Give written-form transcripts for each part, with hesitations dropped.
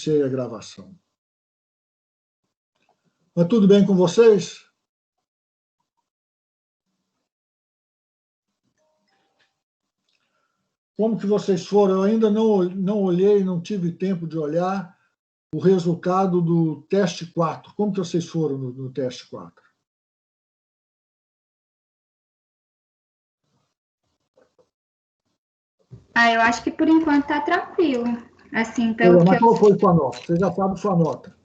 reiniciei a gravação. Mas tudo bem com vocês? Como que vocês foram? Eu ainda não olhei, não tive tempo de olhar o resultado do teste 4. Como que vocês foram no teste 4? Eu acho que por enquanto está tranquilo. Assim, pelo Mas qual foi sua nota? Você já sabe sua nota.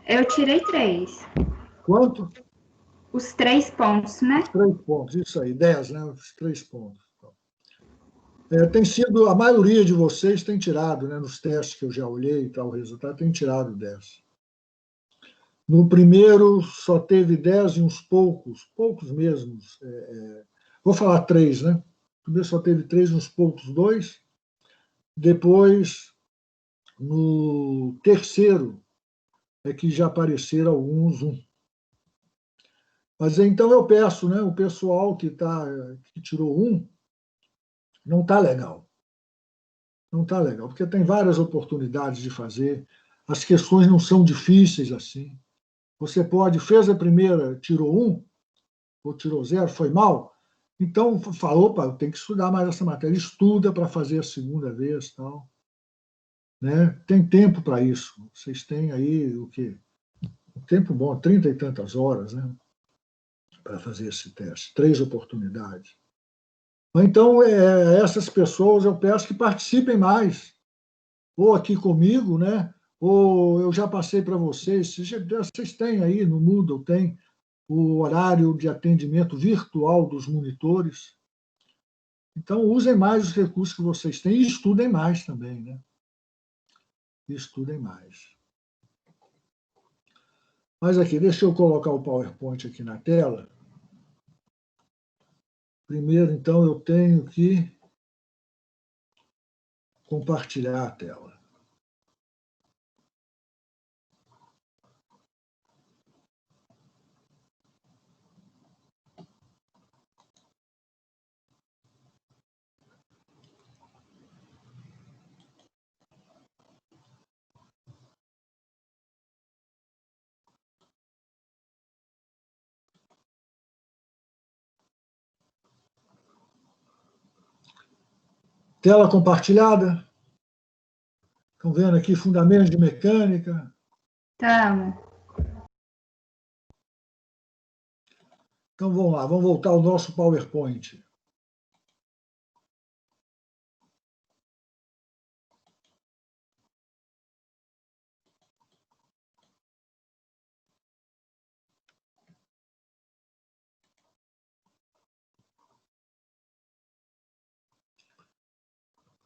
Eu tirei 3. Quanto? Os 3 pontos, né? Os 3 pontos, isso aí, 10, né? Os 3 pontos. Tem sido, a maioria de vocês tem tirado, né? Nos testes que eu já olhei e tal, o resultado tem tirado 10. No primeiro só teve 10 e uns poucos mesmo. Vou falar 3, né? No primeiro só teve 3 e uns poucos 2. Depois, no terceiro, é que já apareceram alguns 1. Mas então eu peço, né? O pessoal que tirou 1 não está legal. Não está legal, porque tem várias oportunidades de fazer. As questões não são difíceis assim. Você fez a primeira, tirou 1, ou tirou 0, foi mal, então falou, opa, tem que estudar mais essa matéria. Estuda para fazer a segunda vez. Tal. Né? Tem tempo para isso. Vocês têm aí o quê? Um tempo bom, 30 e tantas horas, né? Para fazer esse teste. 3 oportunidades. Então, essas pessoas eu peço que participem mais, ou aqui comigo, né? Ou eu já passei para vocês, vocês têm aí no Moodle, tem o horário de atendimento virtual dos monitores. Então, usem mais os recursos que vocês têm e estudem mais também, né? Estudem mais. Mas aqui, deixa eu colocar o PowerPoint aqui na tela. Primeiro, então, eu tenho que compartilhar a tela. Tela compartilhada? Estão vendo aqui fundamentos de mecânica? Estamos. Então vamos lá, vamos voltar ao nosso PowerPoint.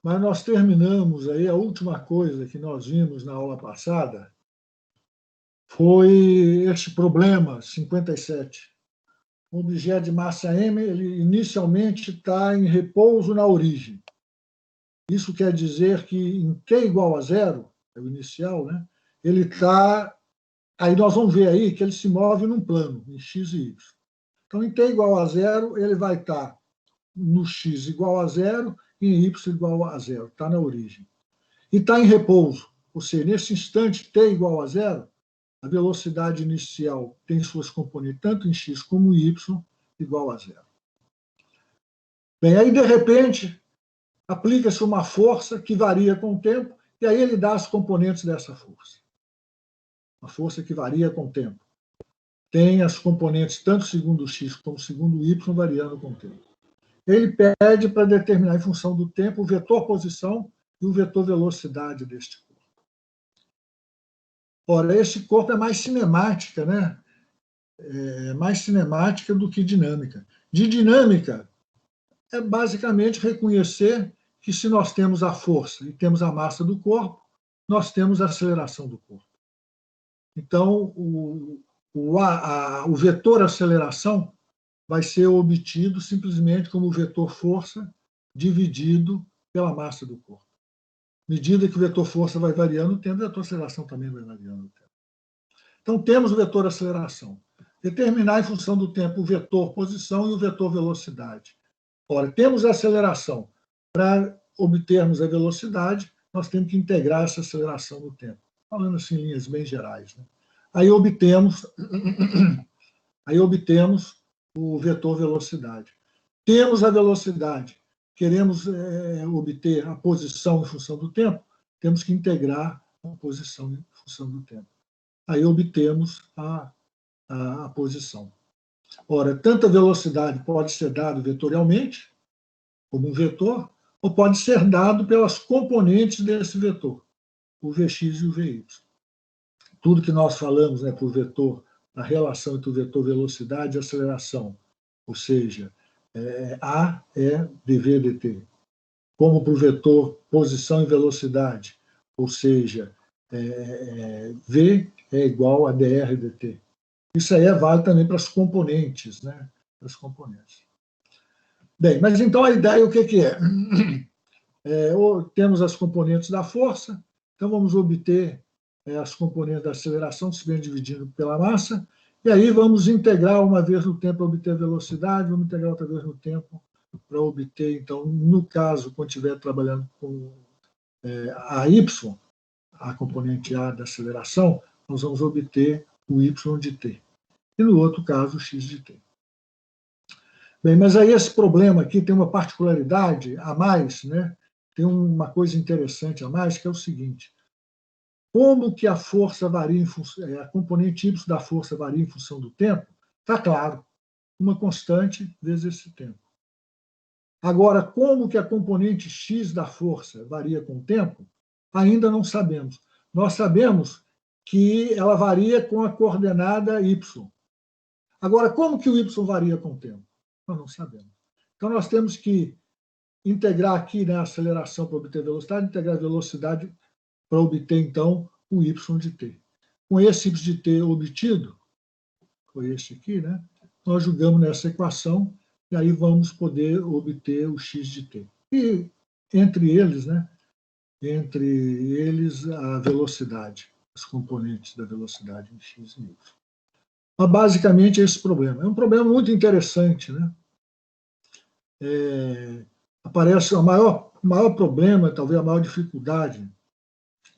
Mas nós terminamos aí, a última coisa que nós vimos na aula passada foi este problema 57. O objeto de massa m, ele inicialmente está em repouso na origem. Isso quer dizer que em t igual a 0, é o inicial, né? Ele está... Aí nós vamos ver aí que ele se move num plano, em x e y. Então, em t igual a 0, ele vai estar no x igual a 0 e em y igual a 0. Está na origem. E está em repouso. Ou seja, nesse instante, t igual a 0, a velocidade inicial tem suas componentes, tanto em x como em y, igual a 0. Bem, aí, de repente, aplica-se uma força que varia com o tempo, e aí ele dá as componentes dessa força. Uma força que varia com o tempo. Tem as componentes, tanto segundo x como segundo y, variando com o tempo. Ele pede para determinar, em função do tempo, o vetor posição e o vetor velocidade deste corpo. Ora, esse corpo é mais cinemática, né? É mais cinemática do que dinâmica. De dinâmica, é basicamente reconhecer que se nós temos a força e temos a massa do corpo, nós temos a aceleração do corpo. Então, o vetor aceleração vai ser obtido simplesmente como o vetor força dividido pela massa do corpo. À medida que o vetor força vai variando o tempo, o vetor aceleração também vai variando o tempo. Então, temos o vetor aceleração. Determinar em função do tempo o vetor posição e o vetor velocidade. Ora, temos a aceleração. Para obtermos a velocidade, nós temos que integrar essa aceleração no tempo. Falando assim em linhas bem gerais, né? Aí obtemos o vetor velocidade. Temos a velocidade, queremos obter a posição em função do tempo, temos que integrar a posição em função do tempo. Aí obtemos a posição. Ora, tanta velocidade pode ser dado vetorialmente, como um vetor, ou pode ser dado pelas componentes desse vetor, o Vx e o Vy. Tudo que nós falamos, né, para o vetor, a relação entre o vetor velocidade e aceleração, ou seja, A é dv dt. Como para o vetor posição e velocidade, ou seja, V é igual a dr dt. Isso aí é válido também para as componentes, né? Para as componentes. Bem, mas então a ideia o que é? Temos as componentes da força, então vamos obter as componentes da aceleração, se bem dividindo pela massa, e aí vamos integrar uma vez no tempo para obter velocidade, vamos integrar outra vez no tempo para obter, então, no caso, quando estiver trabalhando com a y, a componente A da aceleração, nós vamos obter o y de t. E no outro caso, o x de t. Bem, mas aí esse problema aqui tem uma particularidade a mais, né? Tem uma coisa interessante a mais, que é o seguinte: como que a força varia a componente y da força varia em função do tempo? Está claro, uma constante vezes esse tempo. Agora, como que a componente x da força varia com o tempo? Ainda não sabemos. Nós sabemos que ela varia com a coordenada y. Agora, como que o y varia com o tempo? Nós não sabemos. Então, nós temos que integrar aqui, né, a aceleração para obter velocidade, integrar a velocidade para obter, então, o y de t. Com esse y de t obtido, foi esse aqui, né, nós jogamos nessa equação e aí vamos poder obter o x de t. E entre eles, né, a velocidade, os componentes da velocidade em x e y. Mas, basicamente, esse problema. É um problema muito interessante, né? Aparece o maior problema, talvez a maior dificuldade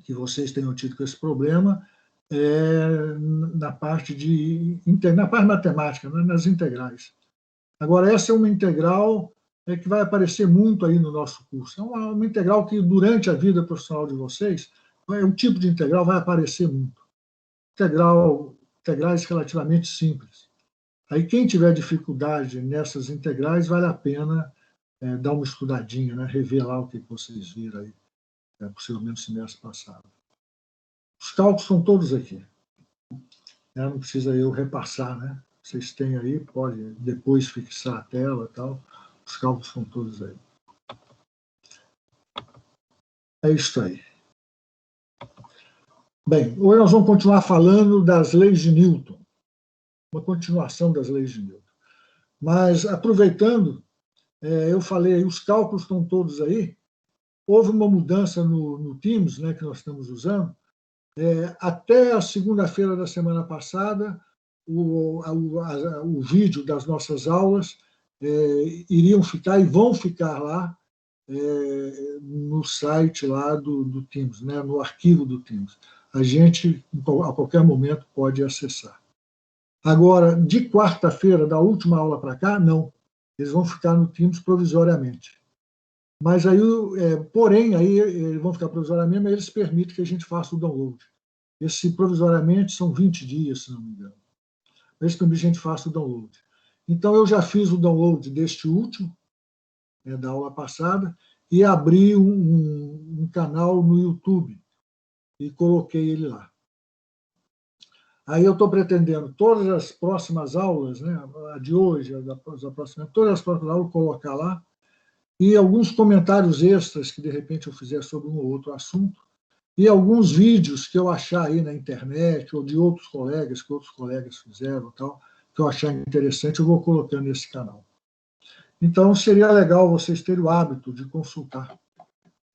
que vocês tenham tido com esse problema na parte matemática, né, nas integrais. Agora, essa é uma integral que vai aparecer muito aí no nosso curso. É uma integral que, durante a vida profissional de vocês, o tipo de integral vai aparecer muito. Integrais relativamente simples. Aí, quem tiver dificuldade nessas integrais, vale a pena dar uma estudadinha, né, rever lá o que vocês viram aí, possivelmente no semestre passado. Os cálculos são todos aqui. Não precisa eu repassar, né? Vocês têm aí, pode depois fixar a tela e tal. Os cálculos são todos aí. É isso aí. Bem, hoje nós vamos continuar falando das leis de Newton. Uma continuação das leis de Newton. Mas, aproveitando, eu falei, os cálculos estão todos aí. Houve uma mudança no Teams, né, que nós estamos usando. Até a segunda-feira da semana passada, o vídeo das nossas aulas iriam ficar e vão ficar lá no site lá do Teams, né, no arquivo do Teams. A gente, a qualquer momento, pode acessar. Agora, de quarta-feira, da última aula para cá, não. Eles vão ficar no Teams provisoriamente. Mas aí, porém, aí eles vão ficar provisoriamente, mas eles permitem que a gente faça o download. Esse provisoriamente são 20 dias, se não me engano. Eles permitem que a gente faça o download. Então, eu já fiz o download deste último, da aula passada, e abri um canal no YouTube e coloquei ele lá. Aí eu estou pretendendo todas as próximas aulas, né, a de hoje, todas as próximas aulas, colocar lá, e alguns comentários extras que, de repente, eu fizer sobre um ou outro assunto, e alguns vídeos que eu achar aí na internet, ou de outros colegas, que outros colegas fizeram, tal, que eu achar interessante, eu vou colocando nesse canal. Então, seria legal vocês terem o hábito de consultar.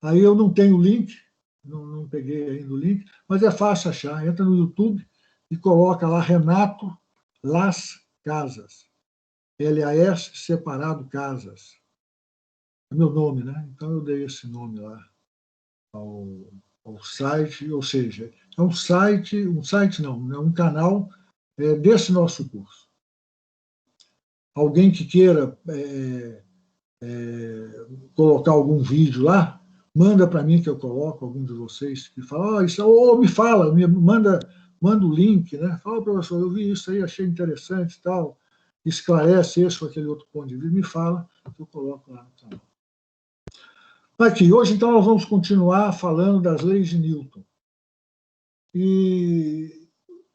Aí eu não tenho o link, não peguei ainda o link, mas é fácil achar. Entra no YouTube e coloca lá Renato Las Casas. LAS separado Casas. É meu nome, né? Então eu dei esse nome lá. ao site, ou seja, é um site não, é um canal desse nosso curso. Alguém que queira colocar algum vídeo lá, manda para mim que eu coloco, algum de vocês que fala, ou me fala, manda o link, né? Fala, professor, eu vi isso aí, achei interessante e tal, esclarece esse ou aquele outro ponto de vista, me fala, que eu coloco lá no canal. Aqui, hoje, então, nós vamos continuar falando das leis de Newton. E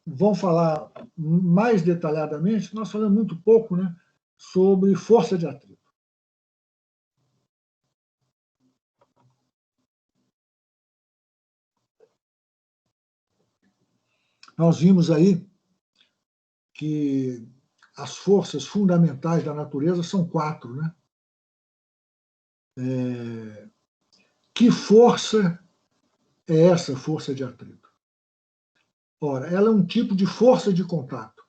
vamos falar mais detalhadamente, nós falamos muito pouco, né, sobre força de atrito. Nós vimos aí que as forças fundamentais da natureza são 4, né? Que força é essa força de atrito? Ora, ela é um tipo de força de contato.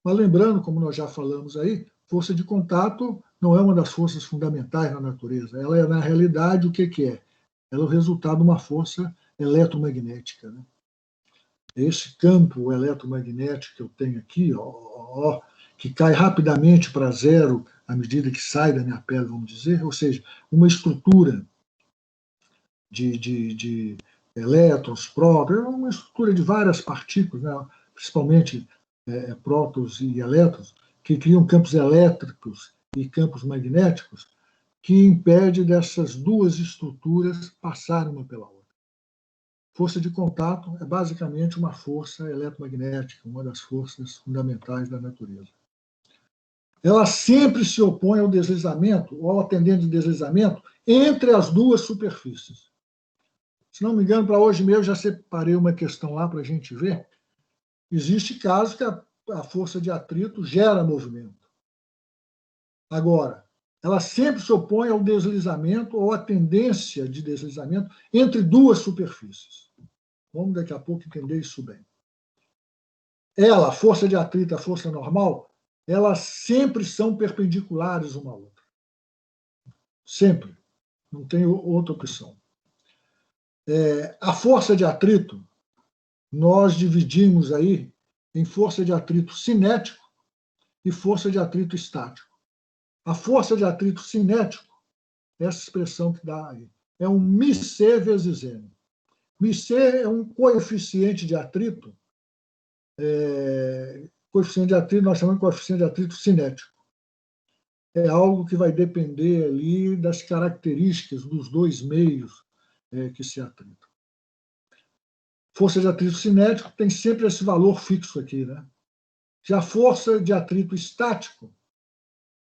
Mas lembrando, como nós já falamos aí, força de contato não é uma das forças fundamentais na natureza. Ela é, na realidade, o que é? Ela é o resultado de uma força eletromagnética, né? Esse campo eletromagnético que eu tenho aqui, que cai rapidamente para zero à medida que sai da minha pele, vamos dizer, ou seja, uma estrutura de elétrons, prótons, uma estrutura de várias partículas, né, principalmente prótons e elétrons, que criam campos elétricos e campos magnéticos, que impede dessas duas estruturas passarem uma pela outra. Força de contato é basicamente uma força eletromagnética, uma das forças fundamentais da natureza. Ela sempre se opõe ao deslizamento, ou ao tendente de deslizamento, entre as duas superfícies. Se não me engano, para hoje mesmo, já separei uma questão lá para a gente ver. Existe casos que a força de atrito gera movimento. Agora, ela sempre se opõe ao deslizamento ou à tendência de deslizamento entre duas superfícies. Vamos daqui a pouco entender isso bem. A força de atrito e a força normal, elas sempre são perpendiculares uma à outra. Sempre. Não tem outra opção. A força de atrito, nós dividimos aí em força de atrito cinético e força de atrito estático. A força de atrito cinético, essa expressão que dá aí, é um μc vezes m. μc é um coeficiente de atrito, nós chamamos de coeficiente de atrito cinético. É algo que vai depender ali das características dos dois meios que se atritam. Força de atrito cinético tem sempre esse valor fixo aqui, né? Já a força de atrito estático,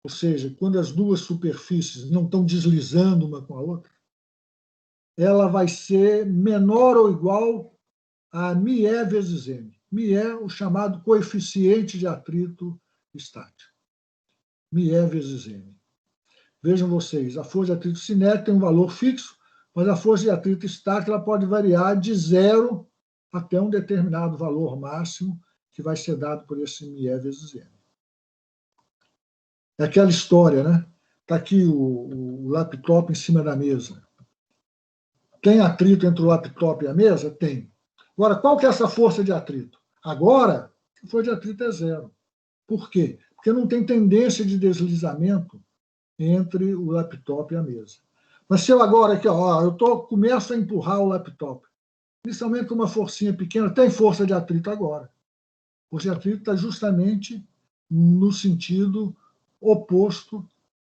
ou seja, quando as duas superfícies não estão deslizando uma com a outra, ela vai ser menor ou igual a μe vezes m. μe é o chamado coeficiente de atrito estático. μe vezes m. Vejam vocês, a força de atrito cinético tem um valor fixo, mas a força de atrito estático ela pode variar de 0 até um determinado valor máximo que vai ser dado por esse μe vezes m. É aquela história, né? Está aqui o laptop em cima da mesa. Tem atrito entre o laptop e a mesa? Tem. Agora, qual que é essa força de atrito? Agora, a força de atrito é 0. Por quê? Porque não tem tendência de deslizamento entre o laptop e a mesa. Mas se eu agora aqui, começo a empurrar o laptop, inicialmente com uma forcinha pequena, tem força de atrito agora. A força de atrito está justamente no sentido oposto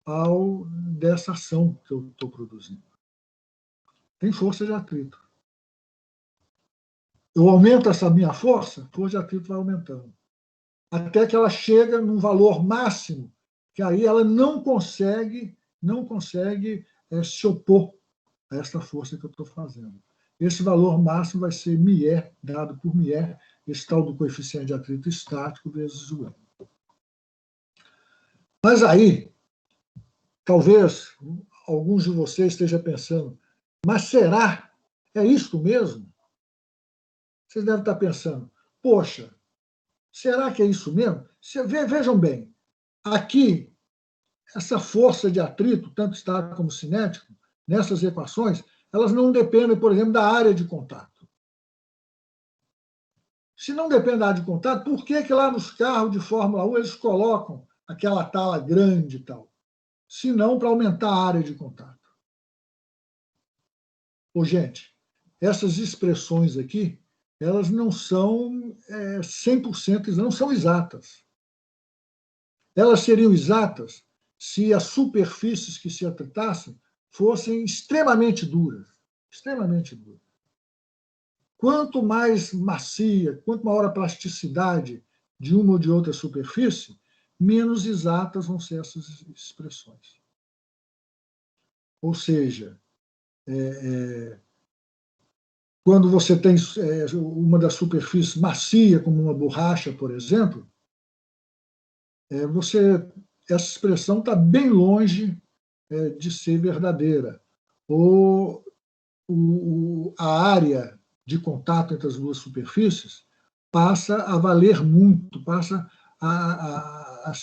ao dessa ação que eu estou produzindo. Tem força de atrito. Eu aumento essa minha força, a força de atrito vai aumentando. Até que ela chega num valor máximo, que aí ela não consegue se opor a essa força que eu estou fazendo. Esse valor máximo vai ser μe, dado por μe, esse tal do coeficiente de atrito estático vezes o m. Mas aí, talvez alguns de vocês estejam pensando, mas será? É isso mesmo? Vocês devem estar pensando, poxa, será que é isso mesmo? Vejam bem, aqui, essa força de atrito, tanto estático como cinético, nessas equações, elas não dependem, por exemplo, da área de contato. Se não depende da área de contato, por que lá nos carros de Fórmula 1 eles colocam aquela tala grande e tal? Se não para aumentar a área de contato. Ô, gente, essas expressões aqui, elas não são 100%, não são exatas. Elas seriam exatas se as superfícies que se atritassem fossem extremamente duras. Extremamente duras. Quanto mais macia, quanto maior a plasticidade de uma ou de outra superfície, menos exatas vão ser essas expressões. Ou seja, quando você tem uma das superfícies macia, como uma borracha, por exemplo, essa expressão está bem longe de ser verdadeira. Ou a área de contato entre as duas superfícies passa a valer muito, passa a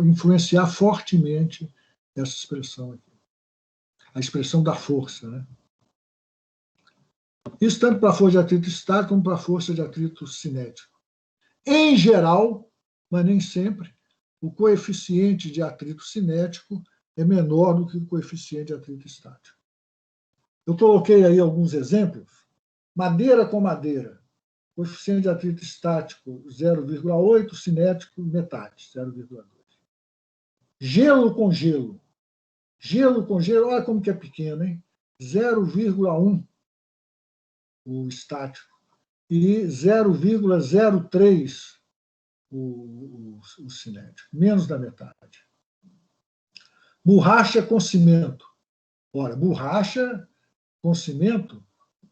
influenciar fortemente essa expressão aqui. A expressão da força, né? Isso tanto para a força de atrito estático como para a força de atrito cinético. Em geral, mas nem sempre, o coeficiente de atrito cinético é menor do que o coeficiente de atrito estático. Eu coloquei aí alguns exemplos. Madeira com madeira, coeficiente de atrito estático 0,8, cinético metade, 0,2. Gelo com gelo. Gelo com gelo, olha como que é pequeno, hein? 0,1 o estático e 0,03 o cinético, menos da metade. Borracha com cimento. Ora, borracha com cimento,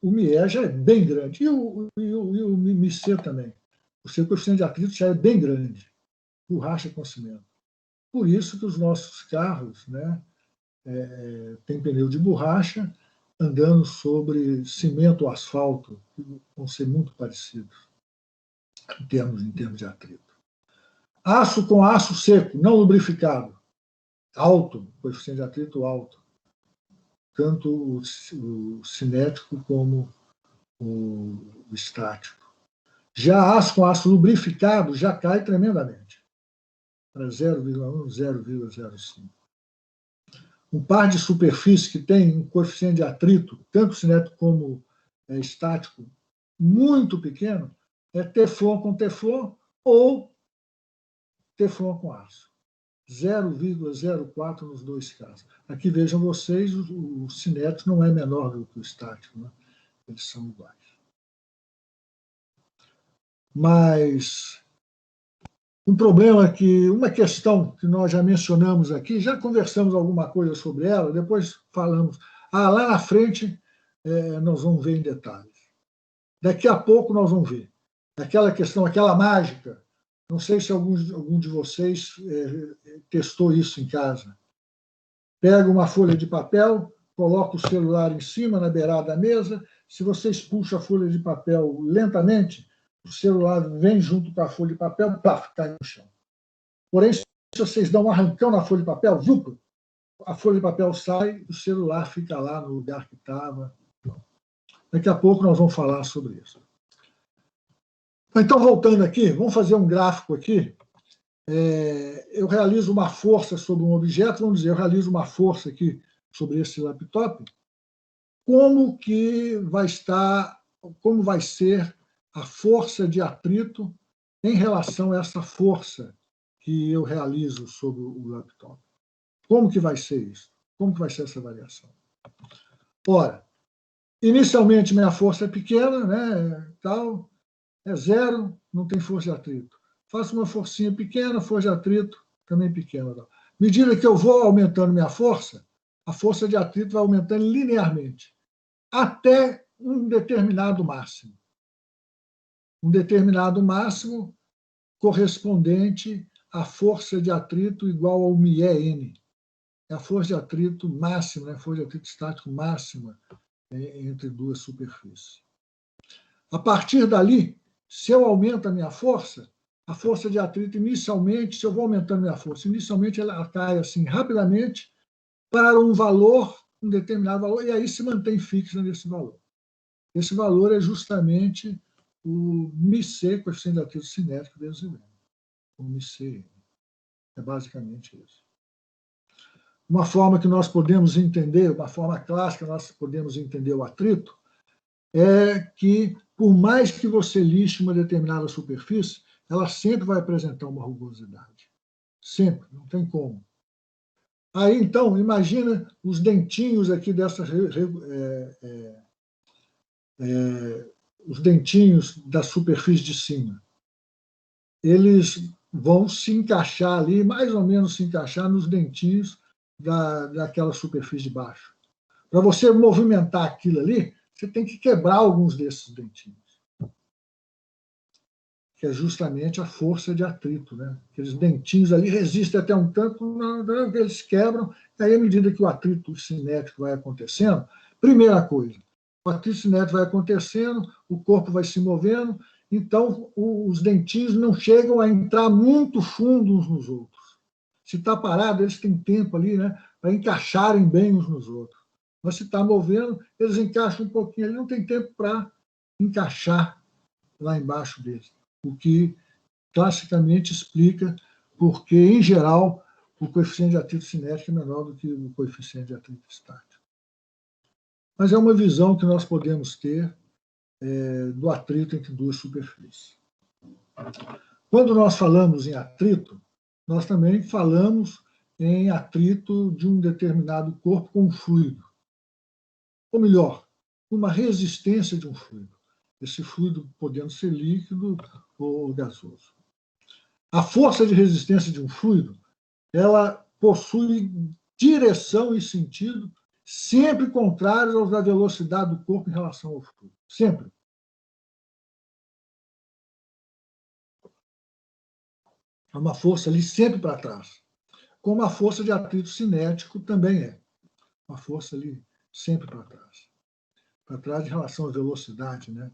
o MIE já é bem grande. E o MIC também. O seu coeficiente de atrito já é bem grande. Borracha com cimento. Por isso que os nossos carros, né, têm pneu de borracha andando sobre cimento ou asfalto, que vão ser muito parecidos em termos de atrito. Aço com aço seco, não lubrificado. Alto, coeficiente de atrito alto. Tanto o cinético como o estático. Já aço com aço lubrificado já cai tremendamente, para 0,1, 0,05. Um par de superfície que tem um coeficiente de atrito, tanto cinético como estático, muito pequeno, é teflon com teflon ou teflon com aço. 0,04 nos dois casos. Aqui vejam vocês, o cinético não é menor do que o estático, né? Eles são iguais. Mas um problema que, uma questão que nós já mencionamos aqui, já conversamos alguma coisa sobre ela, depois falamos, lá na frente nós vamos ver em detalhes. Daqui a pouco nós vamos ver. Aquela questão, aquela mágica, não sei se algum de vocês testou isso em casa. Pega uma folha de papel, coloca o celular em cima, na beirada da mesa, se vocês puxam a folha de papel lentamente, o celular vem junto com a folha de papel, plaf, cai no chão. Porém, se vocês dão um arrancão na folha de papel, a folha de papel sai, o celular fica lá no lugar que estava. Daqui a pouco nós vamos falar sobre isso. Então, voltando aqui, vamos fazer um gráfico aqui. Eu realizo uma força sobre um objeto, vamos dizer, eu realizo uma força aqui sobre esse laptop. Como vai ser a força de atrito em relação a essa força que eu realizo sobre o laptop? Como que vai ser isso? Como que vai ser essa variação? Ora, inicialmente minha força é pequena, né, tal, é zero, não tem força de atrito. Faço uma forcinha pequena, força de atrito também pequena. À medida que eu vou aumentando minha força, a força de atrito vai aumentando linearmente, até um determinado máximo. Um determinado máximo correspondente à força de atrito igual ao μN. É a força de atrito máxima, a força de atrito estático máxima entre duas superfícies. A partir dali, se eu aumento a minha força de atrito inicialmente, se eu vou aumentando minha força, inicialmente ela cai assim rapidamente para um valor um determinado valor, e aí se mantém fixa nesse valor. Esse valor é justamente o μc, coeficiente de atrito cinético, vezes o M. O μc é basicamente isso. Uma forma que nós podemos entender, uma forma clássica que nós podemos entender o atrito, é que, por mais que você lixe uma determinada superfície, ela sempre vai apresentar uma rugosidade. Sempre, não tem como. Aí, então, imagina os dentinhos aqui os dentinhos da superfície de cima. Eles vão se encaixar ali, mais ou menos se encaixar nos dentinhos daquela superfície de baixo. Para você movimentar aquilo ali, você tem que quebrar alguns desses dentinhos, que é justamente a força de atrito, né? Aqueles dentinhos ali resistem até um tanto, eles quebram, e aí, à medida que o atrito cinético vai acontecendo, primeira coisa, o atrito cinético vai acontecendo, o corpo vai se movendo, então os dentinhos não chegam a entrar muito fundo uns nos outros. Se está parado, eles têm tempo ali, né, para encaixarem bem uns nos outros. Mas se está movendo, eles encaixam um pouquinho ali, não tem tempo para encaixar lá embaixo deles. O que classicamente explica porque, em geral, o coeficiente de atrito cinético é menor do que o coeficiente de atrito estático. Mas é uma visão que nós podemos ter do atrito entre duas superfícies. Quando nós falamos em atrito, nós também falamos em atrito de um determinado corpo com um fluido. Ou melhor, uma resistência de um fluido. Esse fluido podendo ser líquido ou gasoso. A força de resistência de um fluido, ela possui direção e sentido sempre contrários aos da velocidade do corpo em relação ao fluido. Sempre. É uma força ali sempre para trás. Como a força de atrito cinético também é. Uma força ali sempre para trás. Para trás em relação à velocidade, né,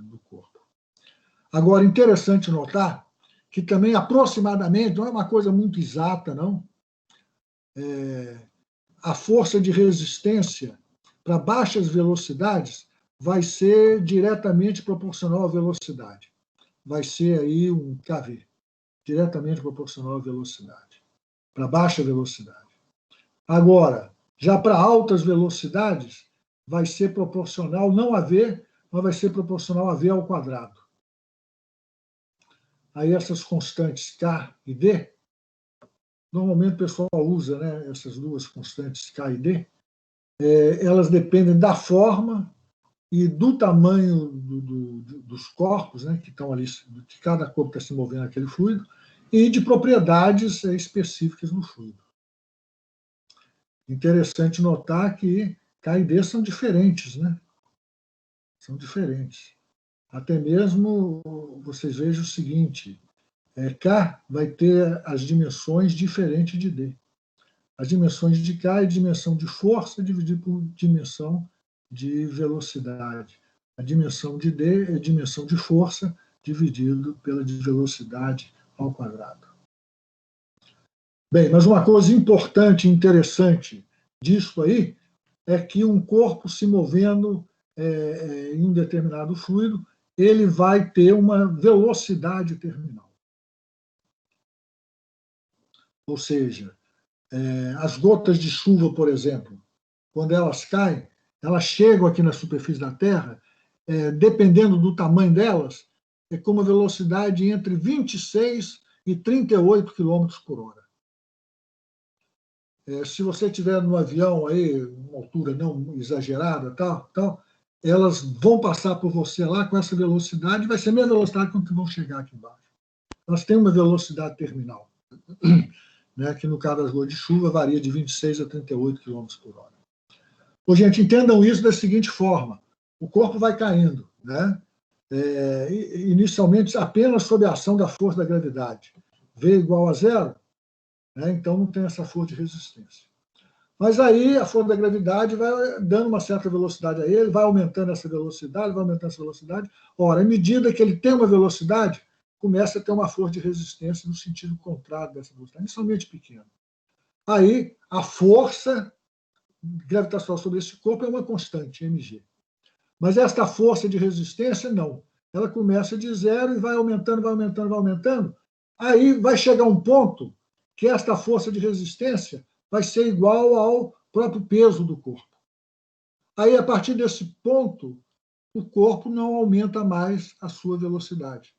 do corpo. Agora, interessante notar que também aproximadamente, não é uma coisa muito exata, não, a força de resistência para baixas velocidades vai ser diretamente proporcional à velocidade. Vai ser aí um kV, diretamente proporcional à velocidade, para baixa velocidade. Agora, já para altas velocidades, vai ser proporcional não a V, mas vai ser proporcional a V ao quadrado. Aí essas constantes K e D, normalmente o pessoal usa, né, essas duas constantes K e D, elas dependem da forma e do tamanho dos corpos, né, que estão ali, que cada corpo está se movendo naquele fluido, e de propriedades específicas no fluido. Interessante notar que K e D são diferentes, né? São diferentes. Até mesmo vocês vejam o seguinte, K vai ter as dimensões diferentes de D. As dimensões de K é dimensão de força dividido por dimensão de velocidade. A dimensão de D é dimensão de força dividido pela de velocidade ao quadrado. Bem, mas uma coisa importante e interessante disso aí é que um corpo se movendo em um determinado fluido, ele vai ter uma velocidade terminal. Ou seja, as gotas de chuva, por exemplo, quando elas caem, elas chegam aqui na superfície da Terra, dependendo do tamanho delas, com uma velocidade entre 26 e 38 km por hora. Se você estiver no avião aí, uma altura não exagerada, tal, elas vão passar por você lá com essa velocidade, vai ser a mesma velocidade com que vão chegar aqui embaixo. Elas têm uma velocidade terminal, né, que no caso das gotas de chuva varia de 26 a 38 km por hora. Bom, gente, entendam isso da seguinte forma: o corpo vai caindo, né, inicialmente apenas sob a ação da força da gravidade. V igual a zero, né, então não tem essa força de resistência. Mas aí a força da gravidade vai dando uma certa velocidade a ele, vai aumentando essa velocidade, vai aumentando essa velocidade. Ora, à medida que ele tem uma velocidade, começa a ter uma força de resistência no sentido contrário dessa velocidade, inicialmente pequena. Aí a força gravitacional sobre esse corpo é uma constante, mg. Mas esta força de resistência, não. Ela começa de zero e vai aumentando, vai aumentando, vai aumentando. Aí vai chegar um ponto que esta força de resistência vai ser igual ao próprio peso do corpo. Aí, a partir desse ponto, o corpo não aumenta mais a sua velocidade.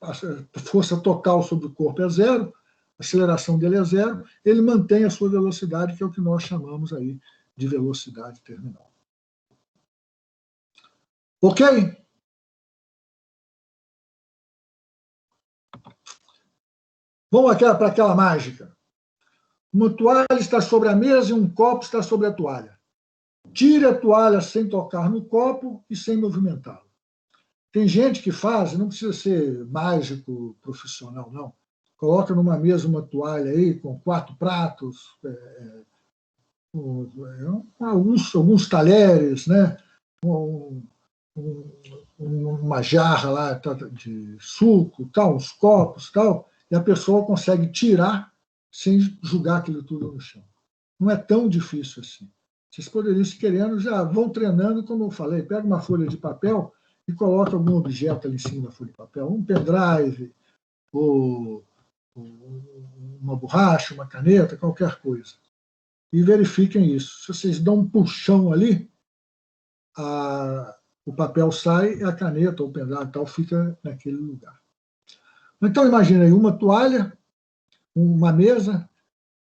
A força total sobre o corpo é zero, a aceleração dele é zero, ele mantém a sua velocidade, que é o que nós chamamos aí de velocidade terminal. Ok? Vamos para aquela mágica. Uma toalha está sobre a mesa e um copo está sobre a toalha. Tire a toalha sem tocar no copo e sem movimentá-lo. Tem gente que faz, não precisa ser mágico profissional, não. Coloca numa mesa uma toalha aí com 4 pratos, alguns talheres, né? Uma jarra lá de suco, tal, uns copos, tal, e a pessoa consegue tirar sem jogar aquilo tudo no chão. Não é tão difícil assim. Vocês poderiam, se querendo, já vão treinando, como eu falei, pega uma folha de papel e coloca algum objeto ali em cima da folha de papel, um pendrive, ou uma borracha, uma caneta, qualquer coisa. E verifiquem isso. Se vocês dão um puxão ali, o papel sai e a caneta ou o pendrive tal fica naquele lugar. Então, imagine aí uma toalha, uma mesa,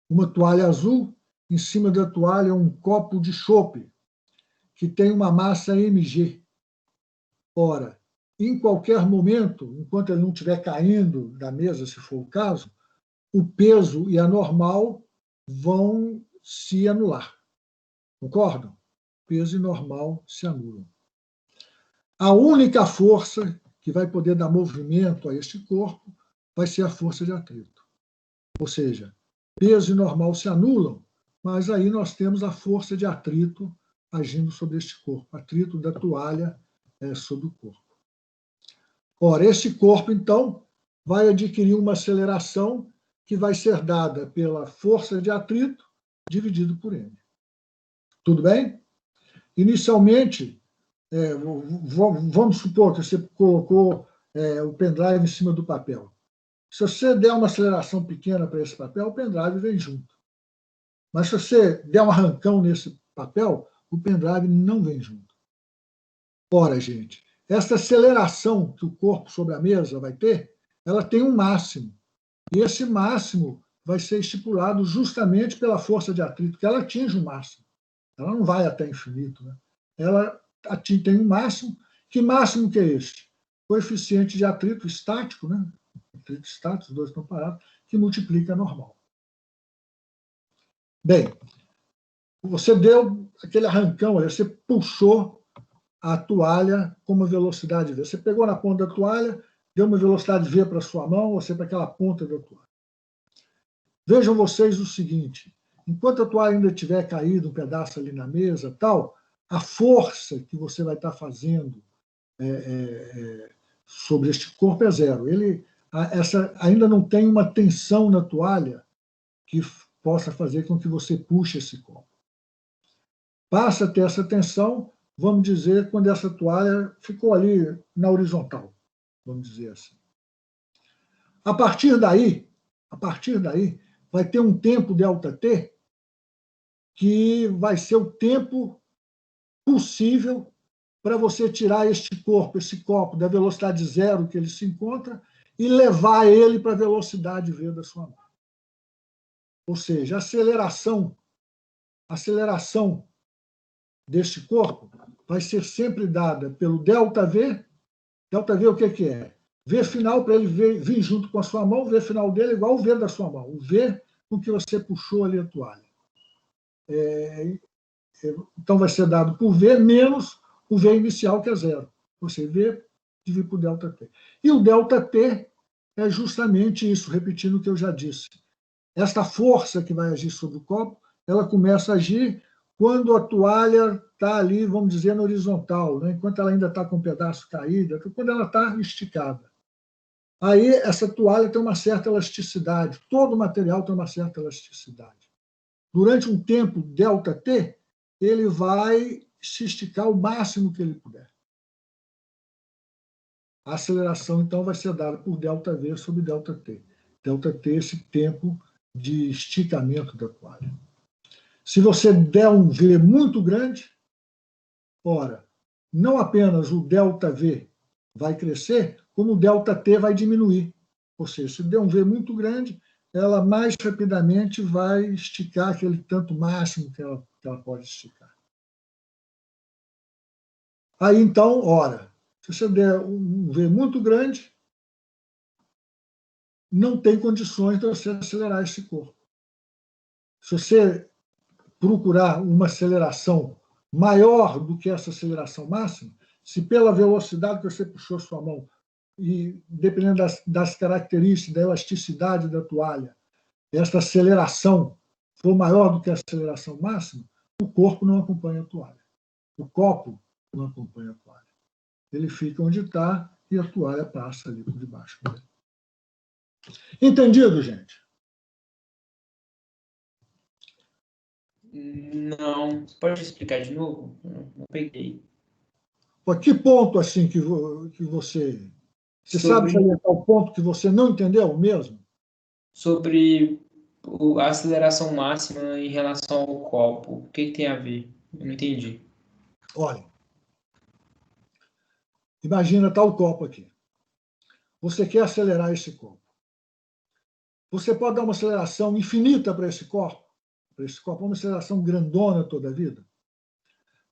uma toalha azul, em cima da toalha um copo de chope, que tem uma massa mg. Ora, em qualquer momento, enquanto ele não estiver caindo da mesa, se for o caso, o peso e a normal vão se anular. Concordam? Peso e normal se anulam. A única força que vai poder dar movimento a este corpo vai ser a força de atrito. Ou seja, peso e normal se anulam, mas aí nós temos a força de atrito agindo sobre este corpo, atrito da toalha sobre o corpo. Ora, este corpo, então, vai adquirir uma aceleração que vai ser dada pela força de atrito dividido por m. Tudo bem? Inicialmente, vamos supor que você colocou o pendrive em cima do papel. Se você der uma aceleração pequena para esse papel, o pendrive vem junto. Mas se você der um arrancão nesse papel, o pendrive não vem junto. Ora, gente, essa aceleração que o corpo sobre a mesa vai ter, ela tem um máximo. E esse máximo vai ser estipulado justamente pela força de atrito, que ela atinge um máximo. Ela não vai até infinito, né? Ela tem um máximo. Que máximo que é este? Coeficiente de atrito estático, né? Atrito estático, os dois estão parados, que multiplica a normal. Bem, você deu aquele arrancão, você puxou a toalha com uma velocidade V. Você pegou na ponta da toalha, deu uma velocidade V para a sua mão, você para aquela ponta da toalha. Vejam vocês o seguinte, enquanto a toalha ainda tiver caído um pedaço ali na mesa, tal, a força que você vai estar fazendo sobre este corpo é zero. Ainda não tem uma tensão na toalha que possa fazer com que você puxe esse corpo. Passa a ter essa tensão, vamos dizer, quando essa toalha ficou ali na horizontal, vamos dizer assim. A partir daí, vai ter um tempo ΔT que vai ser o tempo possível para você tirar este corpo, esse copo, da velocidade zero que ele se encontra e levar ele para a velocidade V da sua mão. Ou seja, a aceleração deste corpo vai ser sempre dada pelo ΔV. ΔV o que é? V final para ele vir junto com a sua mão, o V final dele é igual ao V da sua mão, o V com que você puxou ali a toalha. Então vai ser dado por V menos o V inicial, que é zero. Ou seja, V dividido por ΔT. E o ΔT é justamente isso, repetindo o que eu já disse. Esta força que vai agir sobre o copo, ela começa a agir quando a toalha está ali, vamos dizer, na horizontal, né? Enquanto ela ainda está com um pedaço caído, quando ela está esticada. Aí essa toalha tem uma certa elasticidade, todo o material tem uma certa elasticidade. durante um tempo ΔT, ele vai se esticar o máximo que ele puder. A aceleração, então, vai ser dada por ΔV sobre ΔT. ΔT é esse tempo de esticamento da toalha. Se você der um V muito grande, ora, não apenas o ΔV vai crescer, como o ΔT vai diminuir. Ou seja, se der um V muito grande, ela mais rapidamente vai esticar aquele tanto máximo que ela pode esticar. Aí, então, ora, se você der um V muito grande, não tem condições de você acelerar esse corpo. Se você procurar uma aceleração maior do que essa aceleração máxima, se pela velocidade que você puxou sua mão, e dependendo das características, da elasticidade da toalha, essa aceleração for maior do que a aceleração máxima, o corpo não acompanha a toalha. O copo não acompanha a toalha. Ele fica onde está e a toalha passa ali por debaixo dele. Entendido, gente? Não. Pode explicar de novo? Não peguei. Por que ponto assim que você... Você sabe salientar o ponto que você não entendeu mesmo? Sobre a aceleração máxima em relação ao copo. O que tem a ver? Eu não entendi. Olha, imagina tal copo aqui. Você quer acelerar esse copo. Você pode dar uma aceleração infinita para esse copo, uma aceleração grandona toda a vida.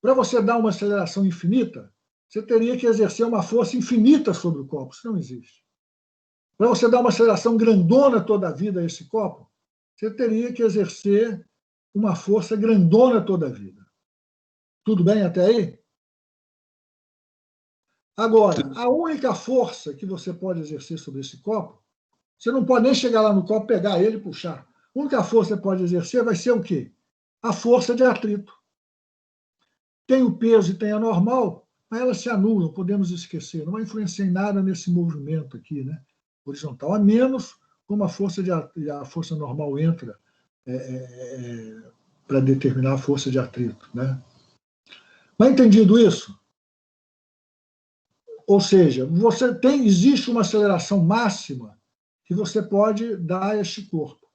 Para você dar uma aceleração infinita, você teria que exercer uma força infinita sobre o copo. Isso não existe. Para você dar uma aceleração grandona toda a vida a esse copo, você teria que exercer uma força grandona toda a vida. Tudo bem até aí? Agora, a única força que você pode exercer sobre esse copo, você não pode nem chegar lá no copo, pegar ele e puxar. A única força que você pode exercer vai ser o quê? A força de atrito. Tem o peso e tem a normal, mas elas se anulam, podemos esquecer. Não vai influenciar em nada nesse movimento aqui, né? Horizontal, a menos como a força normal entra para determinar a força de atrito, né? Mas entendido isso? Ou seja, existe uma aceleração máxima que você pode dar a este corpo.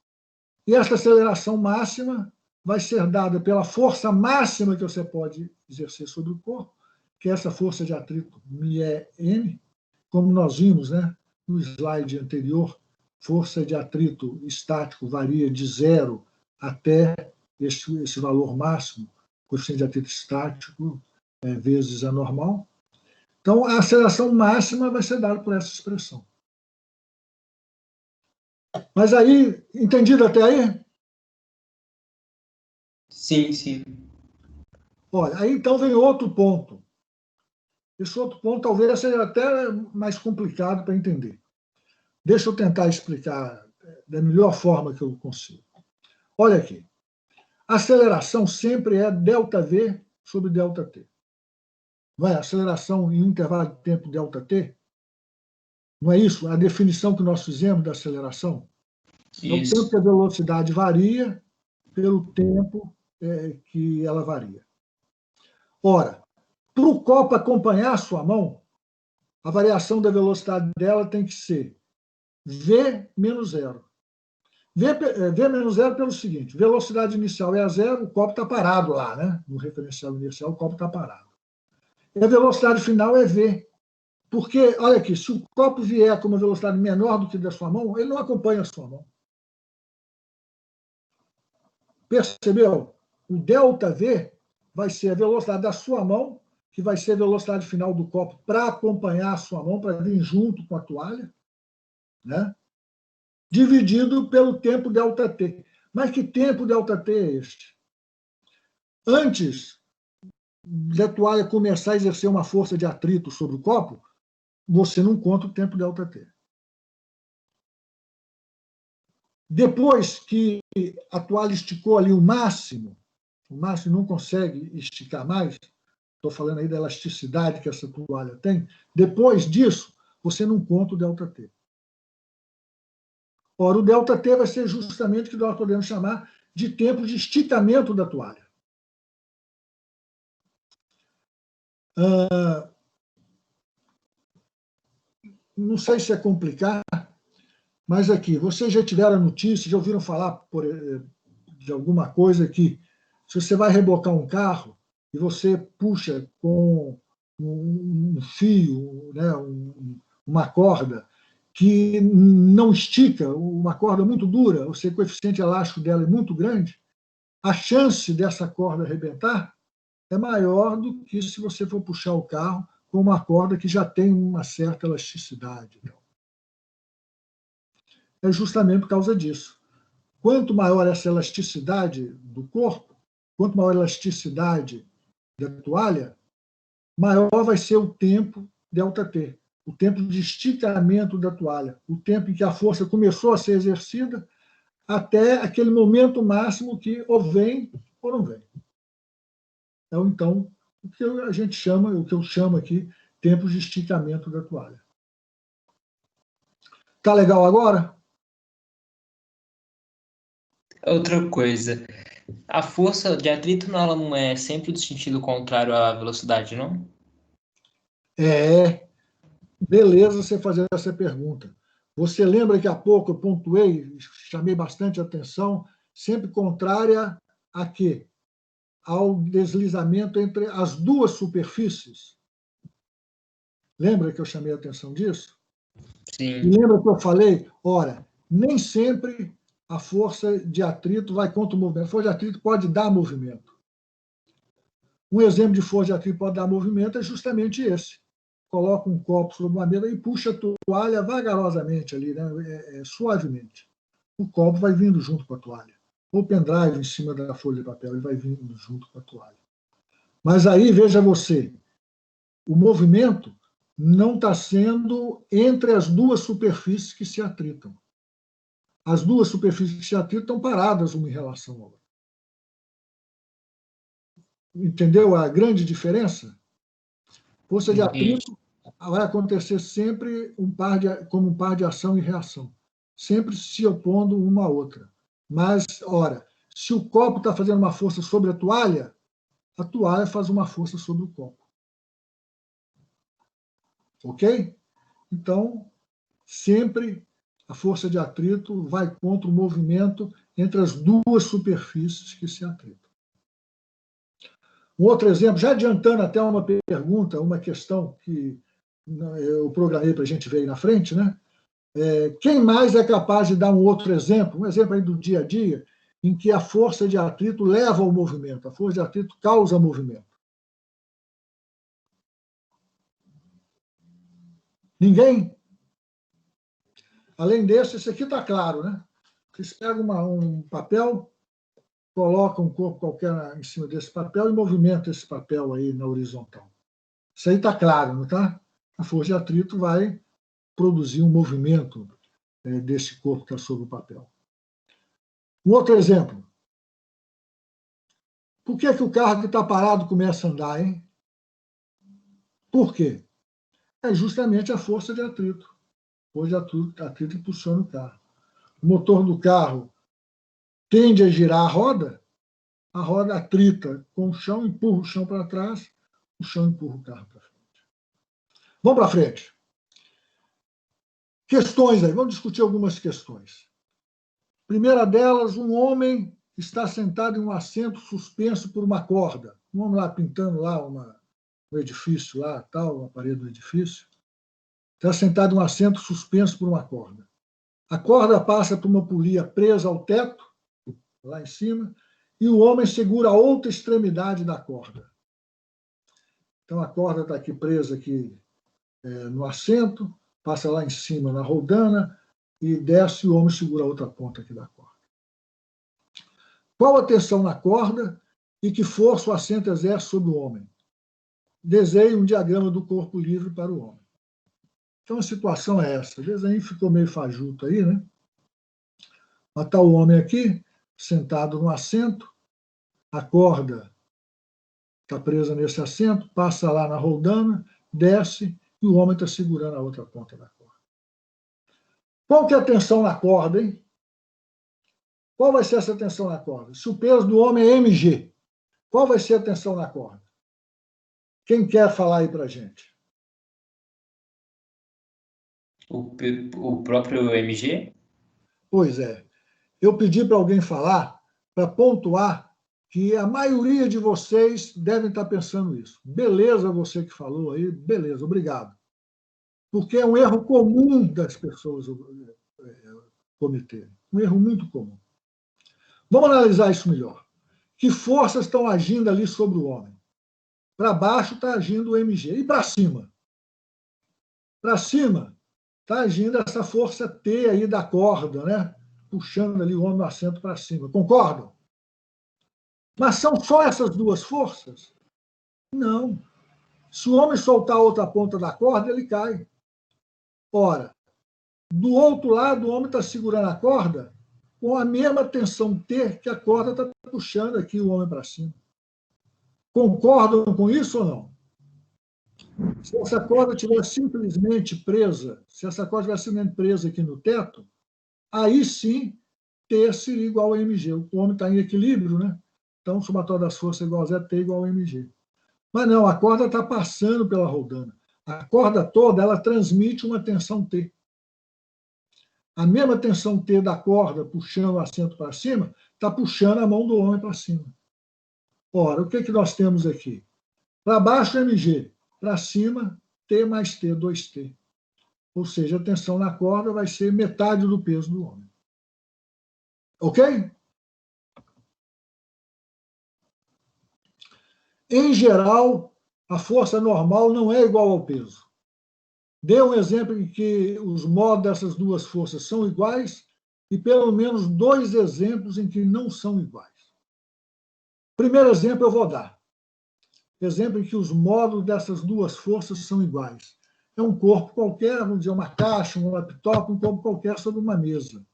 E essa aceleração máxima vai ser dada pela força máxima que você pode exercer sobre o corpo, que é essa força de atrito μN, como nós vimos, né, no slide anterior, força de atrito estático varia de 0 até esse valor máximo, coeficiente de atrito estático vezes a normal. Então, a aceleração máxima vai ser dada por essa expressão. Mas aí, entendido até aí? Sim, sim. Olha, aí então vem outro ponto. Esse outro ponto talvez seja até mais complicado para entender. Deixa eu tentar explicar da melhor forma que eu consigo. Olha aqui. A aceleração sempre é ΔV sobre ΔT. Não é? A aceleração em um intervalo de tempo ΔT? Não é isso? A definição que nós fizemos da aceleração? É o tempo que a velocidade varia pelo tempo que ela varia. Ora, para o copo acompanhar a sua mão, a variação da velocidade dela tem que ser V menos zero. V menos zero pelo seguinte, velocidade inicial é a zero, o copo está parado lá, né? No referencial inicial, o copo está parado. E a velocidade final é V. Porque, olha aqui, se o copo vier com uma velocidade menor do que da sua mão, ele não acompanha a sua mão. Percebeu? O ΔV vai ser a velocidade da sua mão, que vai ser a velocidade final do copo para acompanhar a sua mão, para vir junto com a toalha, né? Dividido pelo tempo ΔT. Mas que tempo ΔT é este? Antes da toalha começar a exercer uma força de atrito sobre o copo, você não conta o tempo ΔT. Depois que a toalha esticou ali o máximo não consegue esticar mais, estou falando aí da elasticidade que essa toalha tem, depois disso, você não conta o ΔT. Ora, o ΔT vai ser justamente o que nós podemos chamar de tempo de esticamento da toalha. Não sei se é complicado, mas aqui, vocês já tiveram a notícia, já ouviram falar de alguma coisa que, se você vai rebocar um carro e você puxa com um fio, né, uma corda que não estica, uma corda muito dura, o coeficiente elástico dela é muito grande, a chance dessa corda arrebentar é maior do que se você for puxar o carro com uma corda que já tem uma certa elasticidade. É justamente por causa disso. Quanto maior essa elasticidade do corpo, quanto maior a elasticidade da toalha, maior vai ser o tempo ΔT, o tempo de esticamento da toalha, o tempo em que a força começou a ser exercida até aquele momento máximo que ou vem ou não vem. Então, o que a gente chama, o que eu chamo aqui, tempo de esticamento da toalha. Tá legal agora? Outra coisa, a força de atrito ela não é sempre do sentido contrário à velocidade, não? Beleza você fazer essa pergunta. Você lembra que há pouco eu pontuei, chamei bastante atenção, sempre contrária a quê? Ao deslizamento entre as duas superfícies. Lembra que eu chamei a atenção disso? Sim. E lembra que eu falei, ora, nem sempre a força de atrito vai contra o movimento. A força de atrito pode dar movimento. Um exemplo de força de atrito que pode dar movimento é justamente esse. Coloca um copo sobre uma mesa e puxa a toalha vagarosamente ali, né? Suavemente. O copo vai vindo junto com a toalha. Ou o pendrive em cima da folha de papel, ele vai vindo junto com a toalha. Mas aí, veja você, o movimento não está sendo entre as duas superfícies que se atritam. As duas superfícies que se atritam estão paradas uma em relação à outra. Entendeu a grande diferença? Força de atrito vai acontecer sempre como um par de ação e reação, sempre se opondo uma à outra. Mas, ora, se o copo está fazendo uma força sobre a toalha faz uma força sobre o copo. Ok? Então, sempre a força de atrito vai contra o movimento entre as duas superfícies que se atritam. Um outro exemplo, já adiantando até uma pergunta, uma questão que eu programei para a gente ver aí na frente, né? Quem mais é capaz de dar um outro exemplo, um exemplo aí do dia a dia, em que a força de atrito leva ao movimento, a força de atrito causa movimento? Ninguém? Além desse, esse aqui está claro, né? Vocês pegam um papel, colocam um corpo qualquer em cima desse papel e movimentam esse papel aí na horizontal. Isso aí está claro, não está? A força de atrito vai produzir um movimento desse corpo que está sobre o papel. Um outro exemplo. Por que o carro que está parado começa a andar, hein? Por quê? É justamente a força de atrito. A força de atrito impulsiona o carro. O motor do carro tende a girar a roda atrita com o chão, empurra o chão para trás, o chão empurra o carro para frente. Vamos para frente. Questões aí, vamos discutir algumas questões. Primeira delas, um homem está sentado em um assento suspenso por uma corda. Um homem lá pintando lá um edifício, lá, tal, a parede do edifício. Está sentado em um assento suspenso por uma corda. A corda passa por uma polia presa ao teto, lá em cima, e o homem segura a outra extremidade da corda. Então, a corda está aqui presa aqui, no assento, passa lá em cima na roldana e desce e o homem segura a outra ponta aqui da corda. Qual a tensão na corda e que força o assento exerce sobre o homem? Desenhe um diagrama do corpo livre para o homem. Então, a situação é essa. O desenho ficou meio fajuto aí, né? Mas está o homem aqui, sentado no assento, a corda está presa nesse assento, passa lá na roldana, desce e o homem está segurando a outra ponta da corda. Qual que é a tensão na corda, hein? Qual vai ser essa tensão na corda? Se o peso do homem é mg, qual vai ser a tensão na corda? Quem quer falar aí para a gente? O próprio MG? Pois é. Eu pedi para alguém falar, para pontuar, que a maioria de vocês devem estar pensando isso. Beleza, você que falou aí, beleza, obrigado. Porque é um erro comum das pessoas cometerem. Um erro muito comum. Vamos analisar isso melhor. Que forças estão agindo ali sobre o homem? Para baixo está agindo o MG. E para cima? Para cima está agindo essa força T aí da corda, né? Puxando ali o homem no assento para cima. Concordam? Mas são só essas duas forças? Não. Se o homem soltar a outra ponta da corda, ele cai. Ora, do outro lado, o homem está segurando a corda com a mesma tensão T que a corda está puxando aqui o homem para cima. Concordam com isso ou não? Se essa corda estiver simplesmente presa, se essa corda estiver simplesmente presa aqui no teto, aí sim T seria igual a mg. O homem está em equilíbrio, né? Então, o somatório das forças é igual a zero, T igual a mg. Mas não, a corda está passando pela roldana. A corda toda, ela transmite uma tensão T. A mesma tensão T da corda puxando o assento para cima, está puxando a mão do homem para cima. Ora, o que nós temos aqui? Para baixo, mg. Para cima, T mais T, 2T. Ou seja, a tensão na corda vai ser metade do peso do homem. Ok? Em geral, a força normal não é igual ao peso. Dê um exemplo em que os modos dessas duas forças são iguais e pelo menos 2 exemplos em que não são iguais. Primeiro exemplo eu vou dar. Exemplo em que os modos dessas duas forças são iguais. É um corpo qualquer, vamos dizer, uma caixa, um laptop, um corpo qualquer sobre uma mesa.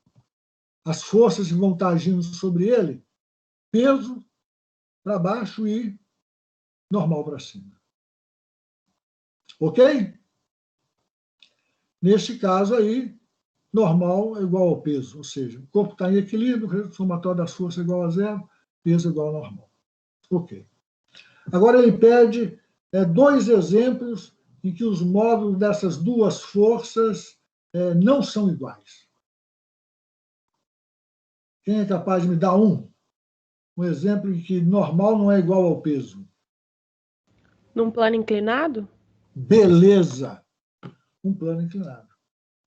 As forças que vão estar agindo sobre ele, peso para baixo e normal para cima. Ok? Neste caso aí, normal é igual ao peso, ou seja, o corpo está em equilíbrio, o somatório das forças é igual a zero, peso é igual ao normal. Ok. Agora ele pede 2 exemplos em que os módulos dessas duas forças não são iguais. Quem é capaz de me dar um? Um exemplo em que normal não é igual ao peso. Num plano inclinado? Beleza! Um plano inclinado.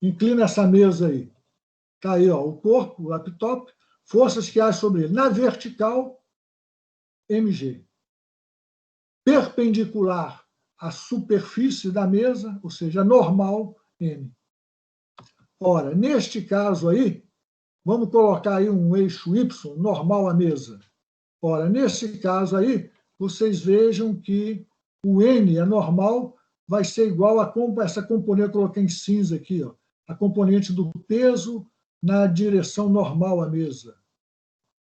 Inclina essa mesa aí. Está aí, ó, o corpo, o laptop, forças que agem sobre ele. Na vertical, mg. Perpendicular à superfície da mesa, ou seja, normal, m. Ora, neste caso aí, vamos colocar aí um eixo y, normal à mesa. Ora, nesse caso aí, vocês vejam que o n, a normal, vai ser igual a essa componente, eu coloquei em cinza aqui, ó, a componente do peso na direção normal à mesa.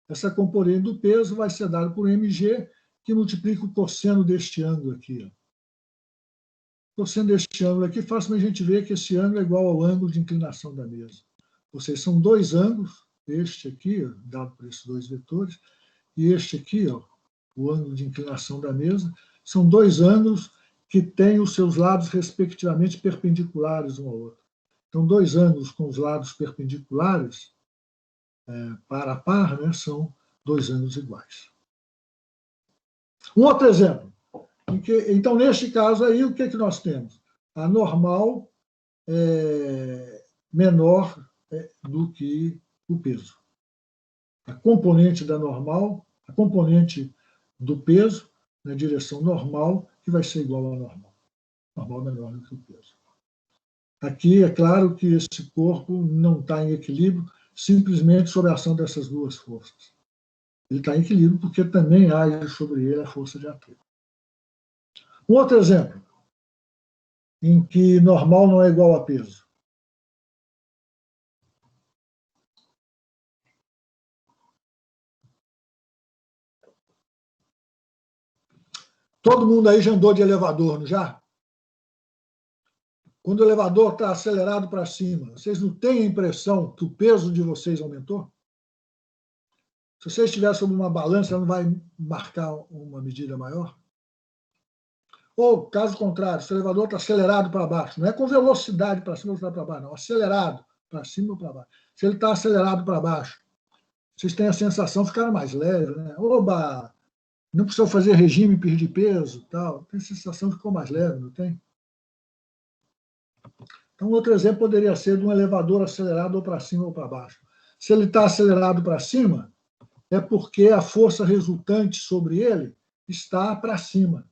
Essa componente do peso vai ser dada por mg, que multiplica o cosseno deste ângulo aqui. Ó. O cosseno deste ângulo aqui, facilmente a gente vê que esse ângulo é igual ao ângulo de inclinação da mesa. Ou seja, são 2 ângulos, este aqui, ó, dado por esses 2 vetores, e este aqui, ó, o ângulo de inclinação da mesa, são 2 ângulos que têm os seus lados, respectivamente, perpendiculares um ao outro. Então, 2 ângulos com os lados perpendiculares, par a par, né, são 2 ângulos iguais. Um outro exemplo. Então, neste caso aí, o que nós temos? A normal é menor do que o peso. A componente da normal, a componente do peso, na direção normal, que vai ser igual ao normal. Normal menor do que o peso. Aqui, é claro que esse corpo não está em equilíbrio simplesmente sob a ação dessas duas forças. Ele está em equilíbrio porque também age sobre ele a força de atrito. Um outro exemplo, em que normal não é igual a peso. Todo mundo aí já andou de elevador, não já? Quando o elevador está acelerado para cima, vocês não têm a impressão que o peso de vocês aumentou? Se você estiver sobre uma balança, ela não vai marcar uma medida maior? Ou, caso contrário, se o elevador está acelerado para baixo, não é com velocidade para cima ou para baixo, não, acelerado para cima ou para baixo. Se ele está acelerado para baixo, vocês têm a sensação de ficar mais leve, né? Oba! Não precisa fazer regime, perder peso, tal. Tem a sensação de ficou mais leve, não tem? Então, outro exemplo poderia ser de um elevador acelerado ou para cima ou para baixo. Se ele está acelerado para cima, é porque a força resultante sobre ele está para cima.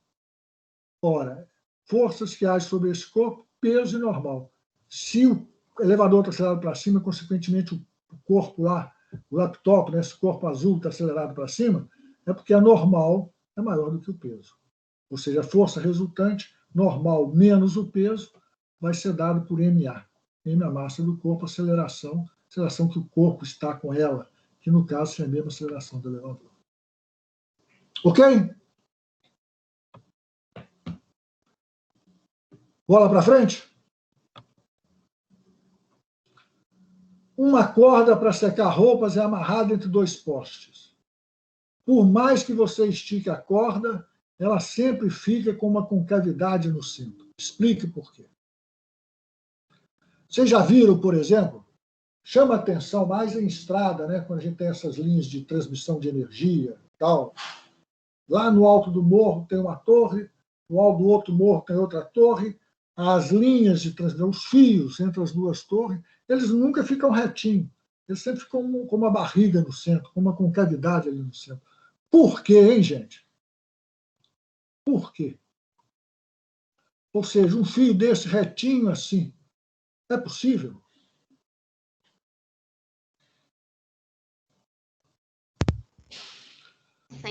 Ora, forças que agem sobre esse corpo, peso e normal. Se o elevador está acelerado para cima, consequentemente o corpo lá, o laptop, né, esse corpo azul está acelerado para cima, é porque a normal é maior do que o peso. Ou seja, a força resultante, normal menos o peso, vai ser dado por MA. M a massa do corpo, aceleração que o corpo está com ela, que no caso é a mesma aceleração do elevador. Ok? Bola para frente? Uma corda para secar roupas é amarrada entre dois postes. Por mais que você estique a corda, ela sempre fica com uma concavidade no cinto. Explique por quê. Vocês já viram, por exemplo, chama atenção mais em estrada, né, quando a gente tem essas linhas de transmissão de energia e tal. Lá no alto do morro tem uma torre, no alto do outro morro tem outra torre. As linhas de transmissão, os fios entre as duas torres, eles nunca ficam retinhos. Eles sempre ficam com uma barriga no centro, com uma concavidade ali no centro. Por quê, hein, gente? Por quê? Ou seja, um fio desse retinho assim, é possível?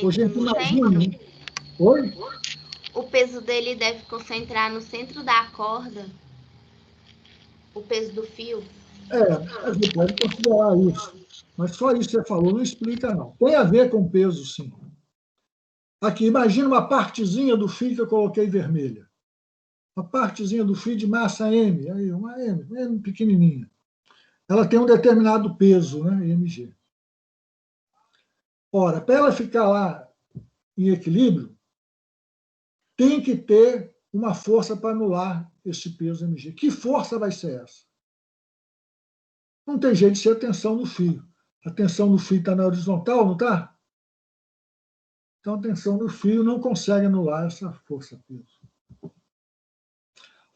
Hoje, imagine. Oi? O peso dele deve concentrar no centro da corda, o peso do fio. A gente pode considerar isso. Mas só isso que você falou não explica, não. Tem a ver com peso, sim. Aqui, imagina uma partezinha do fio que eu coloquei vermelha. Uma partezinha do fio de massa M, aí, uma M pequenininha. Ela tem um determinado peso, né, mg. Ora, para ela ficar lá em equilíbrio, tem que ter uma força para anular esse peso mg. Que força vai ser essa? Não tem jeito de ser a tensão no fio. A tensão no fio está na horizontal, não está? Então, a tensão no fio não consegue anular essa força-peso.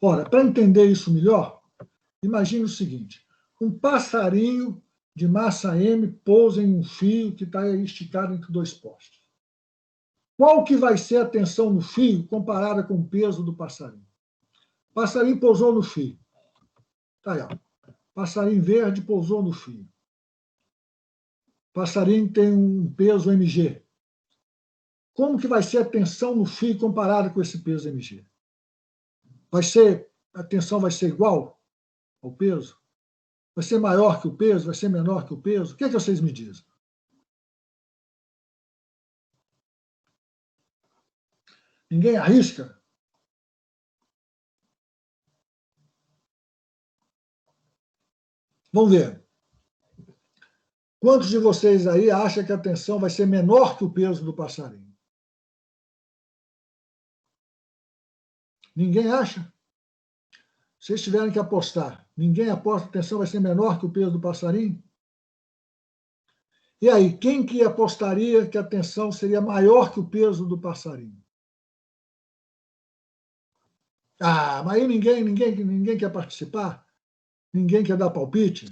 Ora, para entender isso melhor, imagine o seguinte: um passarinho de massa M pousa em um fio que está esticado entre dois postes. Qual que vai ser a tensão no fio comparada com o peso do passarinho? O passarinho pousou no fio. Tá aí, ó. Passarinho verde pousou no fio. Passarinho tem um peso mg. Como que vai ser a tensão no fio comparada com esse peso mg? A tensão vai ser igual ao peso? Vai ser maior que o peso? Vai ser menor que o peso? O que é que vocês me dizem? Ninguém arrisca? Vamos ver. Quantos de vocês aí acham que a tensão vai ser menor que o peso do passarinho? Ninguém acha? Se vocês tiverem que apostar, ninguém aposta que a tensão vai ser menor que o peso do passarinho? E aí, quem que apostaria que a tensão seria maior que o peso do passarinho? Ah, mas aí ninguém quer participar? Ninguém quer dar palpite?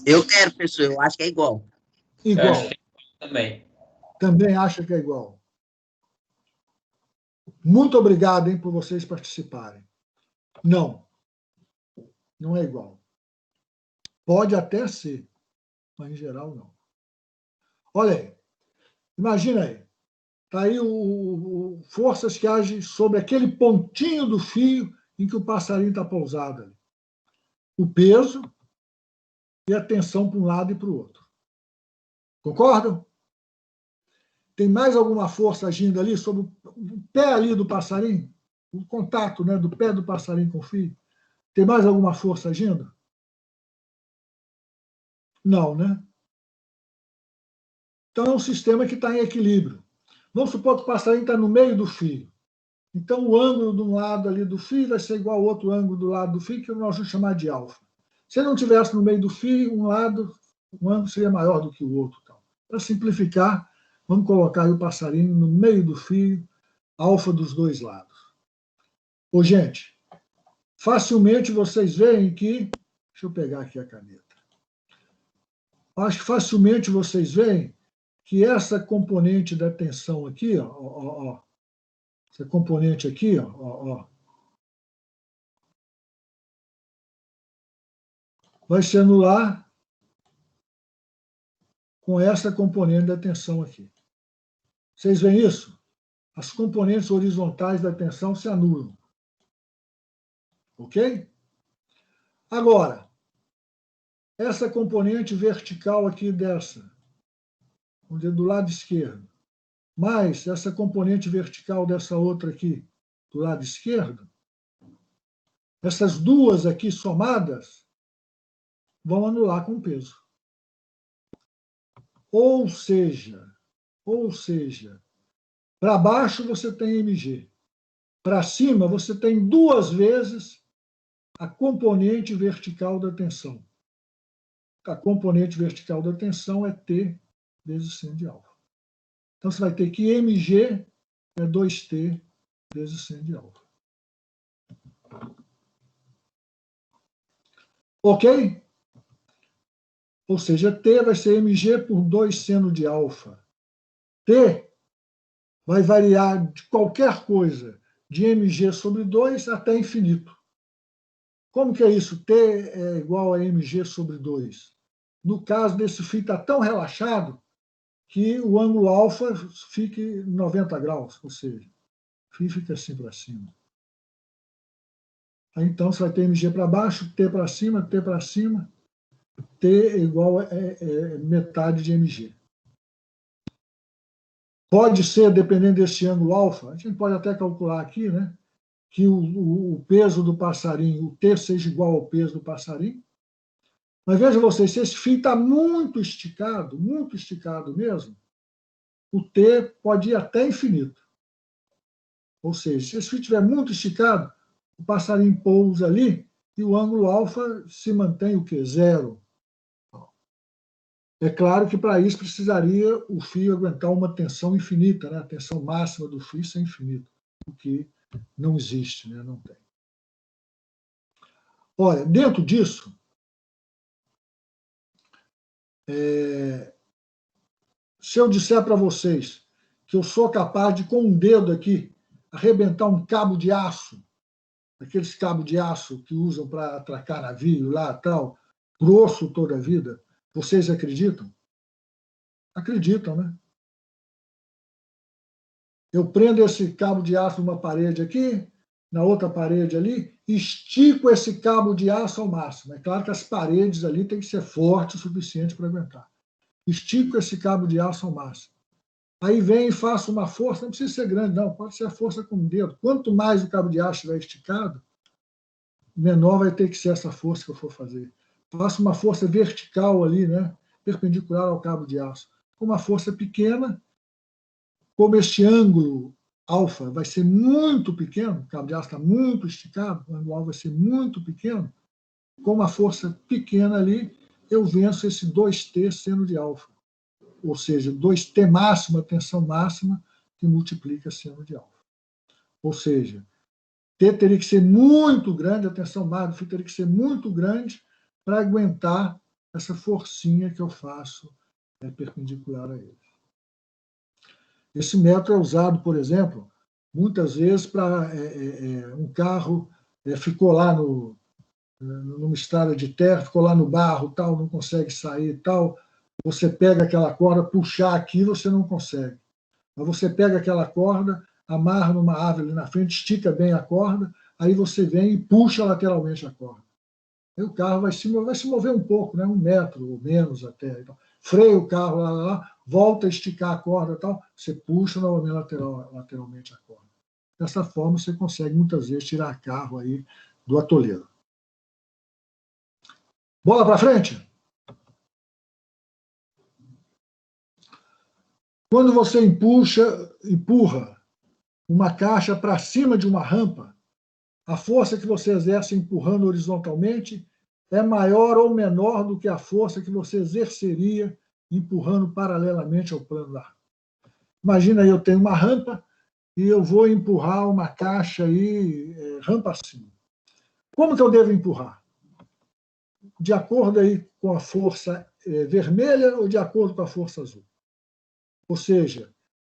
Eu quero, professor, eu acho que é igual. Igual. Eu acho que também. Também acha que é igual. Muito obrigado, hein, por vocês participarem. Não. Não é igual. Pode até ser, mas em geral não. Olha aí. Imagina aí. Está aí forças que agem sobre aquele pontinho do fio em que o passarinho está pousado ali. O peso e a tensão para um lado e para o outro. Concordam? Tem mais alguma força agindo ali sobre o pé ali do passarinho? O contato, né, do pé do passarinho com o fio? Tem mais alguma força agindo? Não, né? Então, é um sistema que está em equilíbrio. Vamos supor que o passarinho está no meio do fio. Então, o ângulo de um lado ali do fio vai ser igual ao outro ângulo do lado do fio, que nós vamos chamar de alfa. Se ele não estivesse no meio do fio, um ângulo seria maior do que o outro. Então, para simplificar, vamos colocar aí o passarinho no meio do fio, alfa dos dois lados. Ô, gente, facilmente vocês veem que... Deixa eu pegar aqui a caneta. Acho que facilmente vocês veem que essa componente da tensão aqui, essa componente aqui, vai se anular com essa componente da tensão aqui. Vocês veem isso? As componentes horizontais da tensão se anulam. Ok? Agora, essa componente vertical aqui dessa, vamos dizer, do lado esquerdo, mais essa componente vertical dessa outra aqui, do lado esquerdo, essas duas aqui somadas vão anular com peso. Ou seja, para baixo você tem mg, para cima você tem duas vezes a componente vertical da tensão. A componente vertical da tensão é T vezes sinus de alfa. Então, você vai ter que mg é 2T vezes sinus de alfa. Ok? Ou seja, T vai ser mg por 2 seno de alfa. T vai variar de qualquer coisa, de mg sobre 2 até infinito. Como que é isso? T é igual a mg sobre 2. No caso desse fio está tão relaxado que o ângulo alfa fique 90 graus, ou seja, o fio fica assim para cima. Aí, então, você vai ter mg para baixo, T para cima, T para cima, T é igual a metade de mg. Pode ser, dependendo desse ângulo alfa, a gente pode até calcular aqui, né, que o peso do passarinho, o T seja igual ao peso do passarinho. Mas veja vocês, se esse fio está muito esticado mesmo, o T pode ir até infinito. Ou seja, se esse fio estiver muito esticado, o passarinho pousa ali e o ângulo alfa se mantém o quê? 0. É claro que para isso precisaria o fio aguentar uma tensão infinita, né? A tensão máxima do fio é infinita, o que não existe, né? Não tem. Olha, dentro disso, se eu disser para vocês que eu sou capaz de, com um dedo aqui, arrebentar um cabo de aço, aqueles cabos de aço que usam para atracar navio lá, tal, grosso toda a vida, vocês acreditam? Acreditam, né? Eu prendo esse cabo de aço numa parede aqui, na outra parede ali, estico esse cabo de aço ao máximo. É claro que as paredes ali têm que ser fortes o suficiente para aguentar. Estico esse cabo de aço ao máximo. Aí vem e faço uma força, não precisa ser grande, não, pode ser a força com o dedo. Quanto mais o cabo de aço estiver esticado, menor vai ter que ser essa força que eu for fazer. Faço uma força vertical ali, né, perpendicular ao cabo de aço. Com uma força pequena, como este ângulo alfa vai ser muito pequeno, o cabo de aço está muito esticado, o ângulo alfa vai ser muito pequeno, com uma força pequena ali, eu venço esse 2T seno de alfa. Ou seja, 2T máxima, tensão máxima, que multiplica seno de alfa. Ou seja, T teria que ser muito grande, a tensão máxima do fio teria que ser muito grande para aguentar essa forcinha que eu faço perpendicular a ele. Esse método é usado, por exemplo, muitas vezes para um carro ficou lá numa estrada de terra, ficou lá no barro, tal, não consegue sair, tal. Você pega aquela corda, puxar aqui, você não consegue. Mas você pega aquela corda, amarra numa árvore ali na frente, estica bem a corda, aí você vem e puxa lateralmente a corda. Aí o carro vai se mover um pouco, né? 1 metro ou menos até. Então, freia o carro lá, volta a esticar a corda e tal, você puxa novamente lateralmente a corda. Dessa forma, você consegue muitas vezes tirar carro aí do atoleiro. Bola para frente? Quando você empurra uma caixa para cima de uma rampa, a força que você exerce empurrando horizontalmente é maior ou menor do que a força que você exerceria empurrando paralelamente ao plano da rampa. Imagina aí, eu tenho uma rampa e eu vou empurrar uma caixa aí, rampa acima. Como que eu devo empurrar? De acordo aí com a força vermelha ou de acordo com a força azul? Ou seja,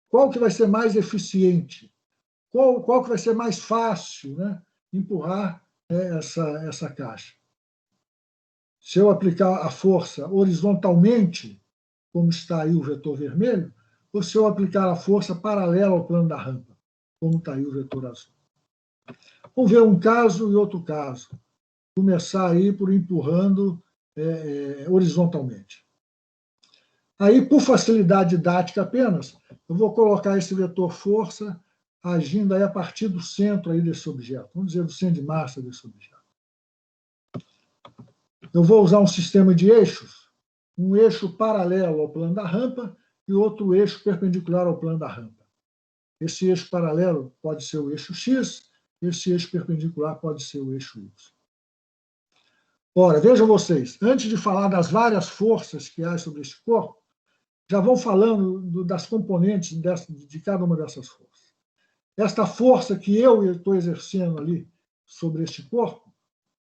qual que vai ser mais eficiente? Qual que vai ser mais fácil, né, empurrar essa caixa? Se eu aplicar a força horizontalmente, como está aí o vetor vermelho, ou se eu aplicar a força paralela ao plano da rampa, como está aí o vetor azul. Vamos ver um caso e outro caso. Começar aí por empurrando horizontalmente. Aí, por facilidade didática apenas, eu vou colocar esse vetor força agindo aí a partir do centro aí desse objeto. Vamos dizer, do centro de massa desse objeto. Eu vou usar um sistema de eixos, um eixo paralelo ao plano da rampa e outro eixo perpendicular ao plano da rampa. Esse eixo paralelo pode ser o eixo X, esse eixo perpendicular pode ser o eixo Y. Ora, vejam vocês, antes de falar das várias forças que há sobre este corpo, já vão falando das componentes de cada uma dessas forças. Esta força que eu estou exercendo ali sobre este corpo,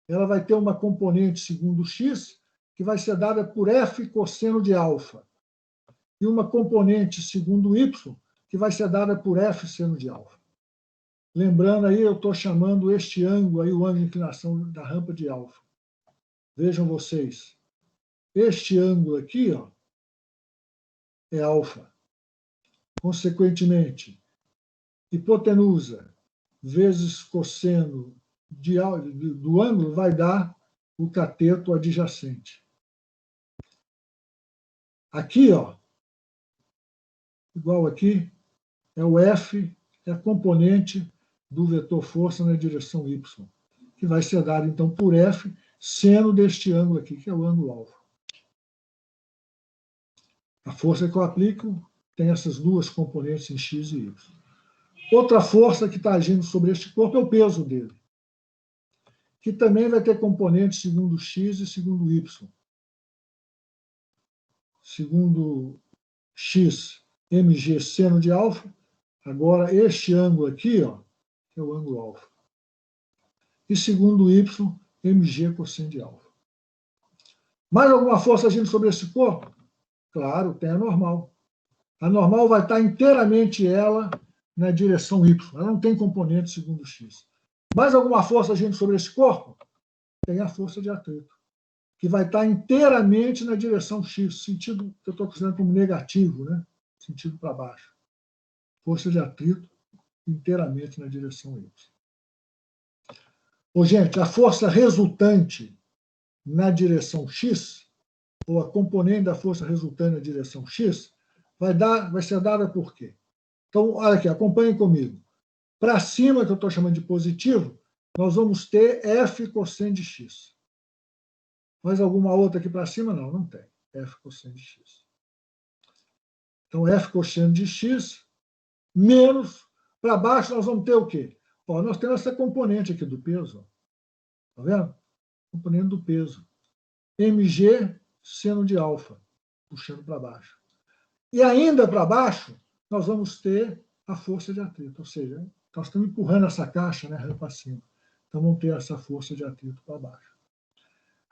ela vai ter uma componente segundo x, que vai ser dada por f cosseno de alfa, e uma componente segundo y, que vai ser dada por f seno de alfa. Lembrando aí, eu estou chamando este ângulo aí, o ângulo de inclinação da rampa de alfa. Vejam vocês, este ângulo aqui, ó, é alfa. Consequentemente, hipotenusa vezes cosseno do ângulo vai dar o cateto adjacente. Aqui, ó, igual aqui, é o F, é a componente do vetor força na direção Y, que vai ser dado, então, por F, seno deste ângulo aqui, que é o ângulo alfa. A força que eu aplico tem essas duas componentes em X e Y. Outra força que está agindo sobre este corpo é o peso dele, que também vai ter componentes segundo X e segundo Y. Segundo X, mg seno de alfa. Agora, este ângulo aqui, ó, que é o ângulo alfa. E segundo Y, mg cosseno de alfa. Mais alguma força agindo sobre esse corpo? Claro, tem a normal. A normal vai estar inteiramente ela na direção Y. Ela não tem componente segundo X. Mais alguma força agindo sobre esse corpo? Tem a força de atrito, que vai estar inteiramente na direção X, sentido que eu estou considerando como negativo, né? Sentido para baixo. Força de atrito inteiramente na direção Y. Ô, gente, a força resultante na direção X, ou a componente da força resultante na direção X, vai ser dada por quê? Então, olha aqui, acompanhem comigo. Para cima, que eu estou chamando de positivo, nós vamos ter F cosseno de X. Mais alguma outra aqui para cima? Não, não tem. F cosseno de X. Então, F cosseno de X menos, para baixo, nós vamos ter o quê? Ó, nós temos essa componente aqui do peso. Está vendo? Componente do peso. mg seno de alfa, puxando para baixo. E ainda para baixo, nós vamos ter a força de atrito. Ou seja, nós estamos empurrando essa caixa, né, para cima. Então, vamos ter essa força de atrito para baixo.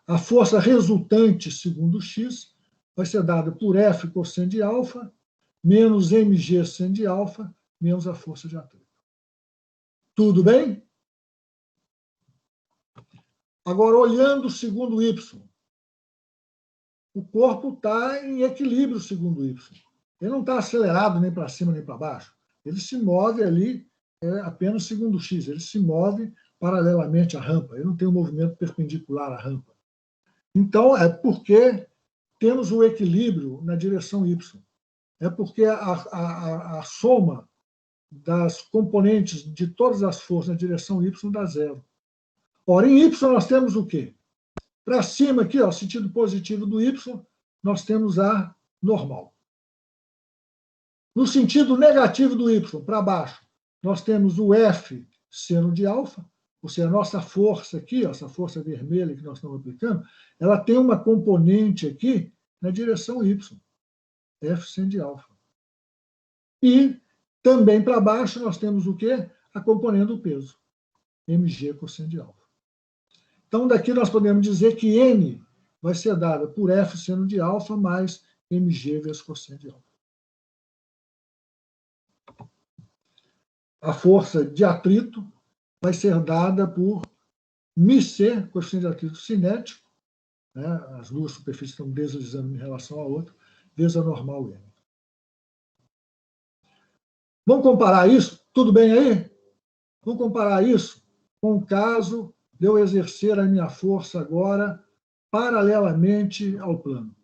A força resultante, segundo x, vai ser dada por F cosseno de alfa, menos mg seno de alfa, menos a força de atrito. Tudo bem? Agora, olhando segundo y, o corpo está em equilíbrio segundo y. Ele não está acelerado nem para cima nem para baixo. Ele se move ali apenas segundo x. Ele se move paralelamente à rampa. Ele não tem um movimento perpendicular à rampa. Então, é porque temos o equilíbrio na direção y. É porque a soma das componentes de todas as forças na direção y dá zero. Ora, em y nós temos o quê? Para cima aqui, ó, sentido positivo do y, nós temos a normal. No sentido negativo do y, para baixo, nós temos o F seno de alfa, ou seja, a nossa força aqui, ó, essa força vermelha que nós estamos aplicando, ela tem uma componente aqui na direção y, F seno de alfa. E também para baixo nós temos o quê? A componente do peso, mg cosseno de alfa. Então, daqui nós podemos dizer que N vai ser dada por F seno de alfa mais mg vezes cosseno de alfa. A força de atrito vai ser dada por μc, coeficiente de atrito cinético, né? As duas superfícies estão deslizando em relação à outra, vezes a normal N. Vamos comparar isso? Tudo bem aí? Vamos comparar isso com o caso de eu exercer a minha força agora paralelamente ao plano.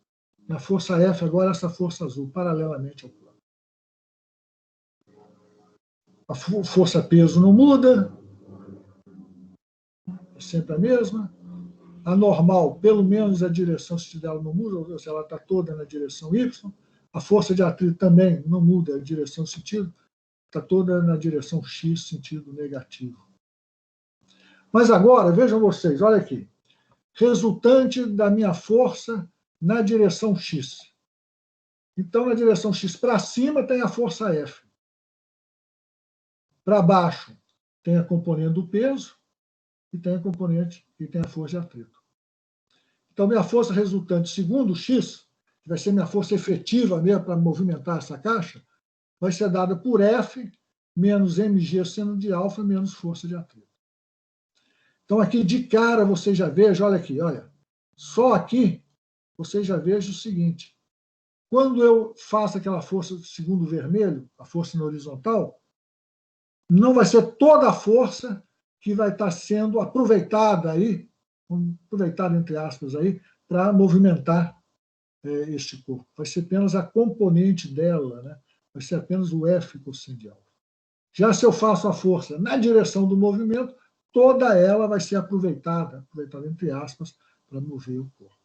Minha força F agora, essa força azul, paralelamente ao plano. A força-peso não muda, é sempre a mesma. A normal, pelo menos a direção dela não muda, ou seja, ela está toda na direção Y. A força de atrito também não muda a direção sentido, está toda na direção X, sentido negativo. Mas agora, vejam vocês, olha aqui. Resultante da minha força na direção X. Então, na direção X para cima tem a força F. Para baixo tem a componente do peso e tem a componente e tem a força de atrito. Então, minha força resultante segundo X, que vai ser minha força efetiva mesmo para movimentar essa caixa, vai ser dada por F menos mg seno de alfa menos força de atrito. Então, aqui de cara você já veja, olha aqui, olha, só aqui você já veja o seguinte: quando eu faço aquela força segundo vermelho, a força na horizontal, não vai ser toda a força que vai estar sendo aproveitada aí, aproveitada entre aspas aí, para movimentar este corpo. Vai ser apenas a componente dela, né? Vai ser apenas o F cosseno de alfa. Já se eu faço a força na direção do movimento, toda ela vai ser aproveitada entre aspas, para mover o corpo.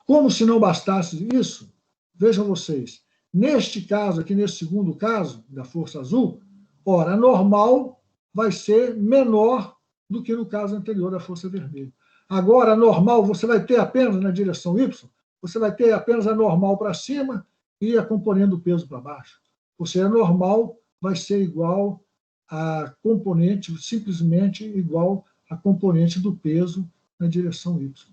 Como se não bastasse isso, vejam vocês, neste caso aqui, nesse segundo caso, da força azul, ora, a normal vai ser menor do que no caso anterior da força vermelha. Agora, a normal você vai ter apenas na direção Y, você vai ter apenas a normal para cima e a componente do peso para baixo. Ou seja, a normal vai ser igual a componente, simplesmente igual a componente do peso na direção Y.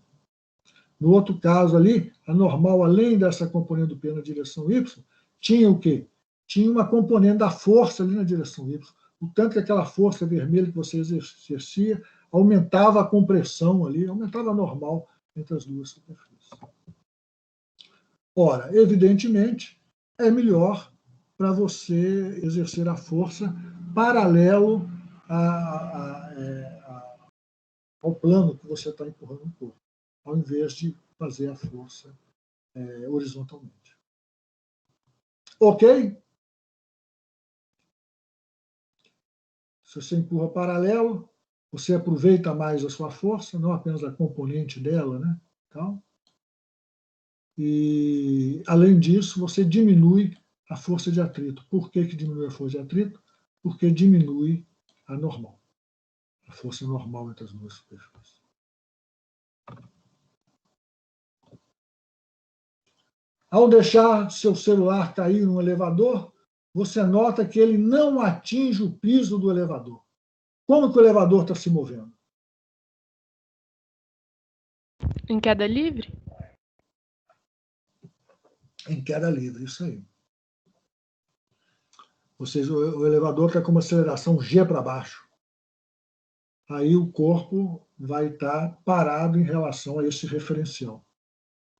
No outro caso ali, a normal, além dessa componente do peso na direção Y, tinha o quê? Tinha uma componente da força ali na direção Y. O tanto que aquela força vermelha que você exercia aumentava a compressão ali, aumentava a normal entre as duas superfícies. Ora, evidentemente, é melhor para você exercer a força paralelo ao plano que você está empurrando o corpo, ao invés de fazer a força horizontalmente. Ok? Se você empurra paralelo, você aproveita mais a sua força, não apenas a componente dela, né? Então, e, além disso, você diminui a força de atrito. Por que diminui a força de atrito? Porque diminui a normal. A força normal entre as duas superfícies. Ao deixar seu celular cair no elevador, você nota que ele não atinge o piso do elevador. Como que o elevador está se movendo? Em queda livre? Em queda livre, isso aí. Ou seja, o elevador está com uma aceleração G para baixo. Aí o corpo vai estar parado em relação a esse referencial.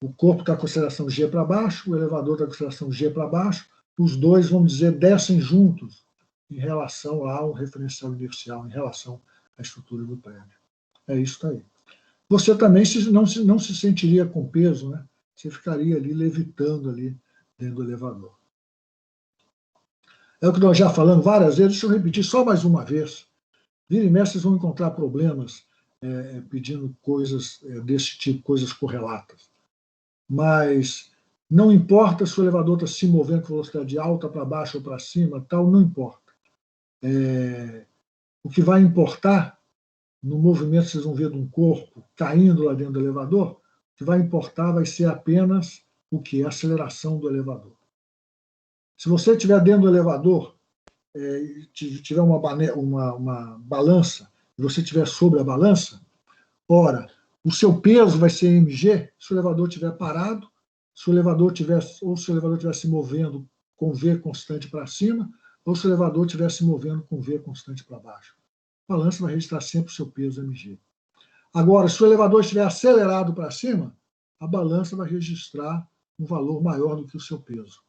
O corpo está com aceleração G para baixo, o elevador está com aceleração G para baixo, os dois, vamos dizer, descem juntos em relação ao referencial inercial, em relação à estrutura do prédio. É isso aí. Você também não se sentiria com peso, né? Você ficaria ali levitando ali dentro do elevador. É o que nós já falamos várias vezes, deixa eu repetir só mais uma vez. Vira e mexe, vocês vão encontrar problemas pedindo coisas desse tipo, coisas correlatas. Mas Não importa se o elevador está se movendo com velocidade alta, para baixo ou para cima, tal, não importa. O que vai importar, no movimento vocês vão ver de um corpo caindo lá dentro do elevador, o que vai importar vai ser apenas o que? A aceleração do elevador. Se você estiver dentro do elevador, tiver uma balança, e você estiver sobre a balança, ora, o seu peso vai ser mg se o elevador estiver parado, se o elevador estiver se movendo com V constante para cima, ou se o elevador estiver se movendo com V constante para baixo. A balança vai registrar sempre o seu peso mg. Agora, se o elevador estiver acelerado para cima, a balança vai registrar um valor maior do que o seu peso.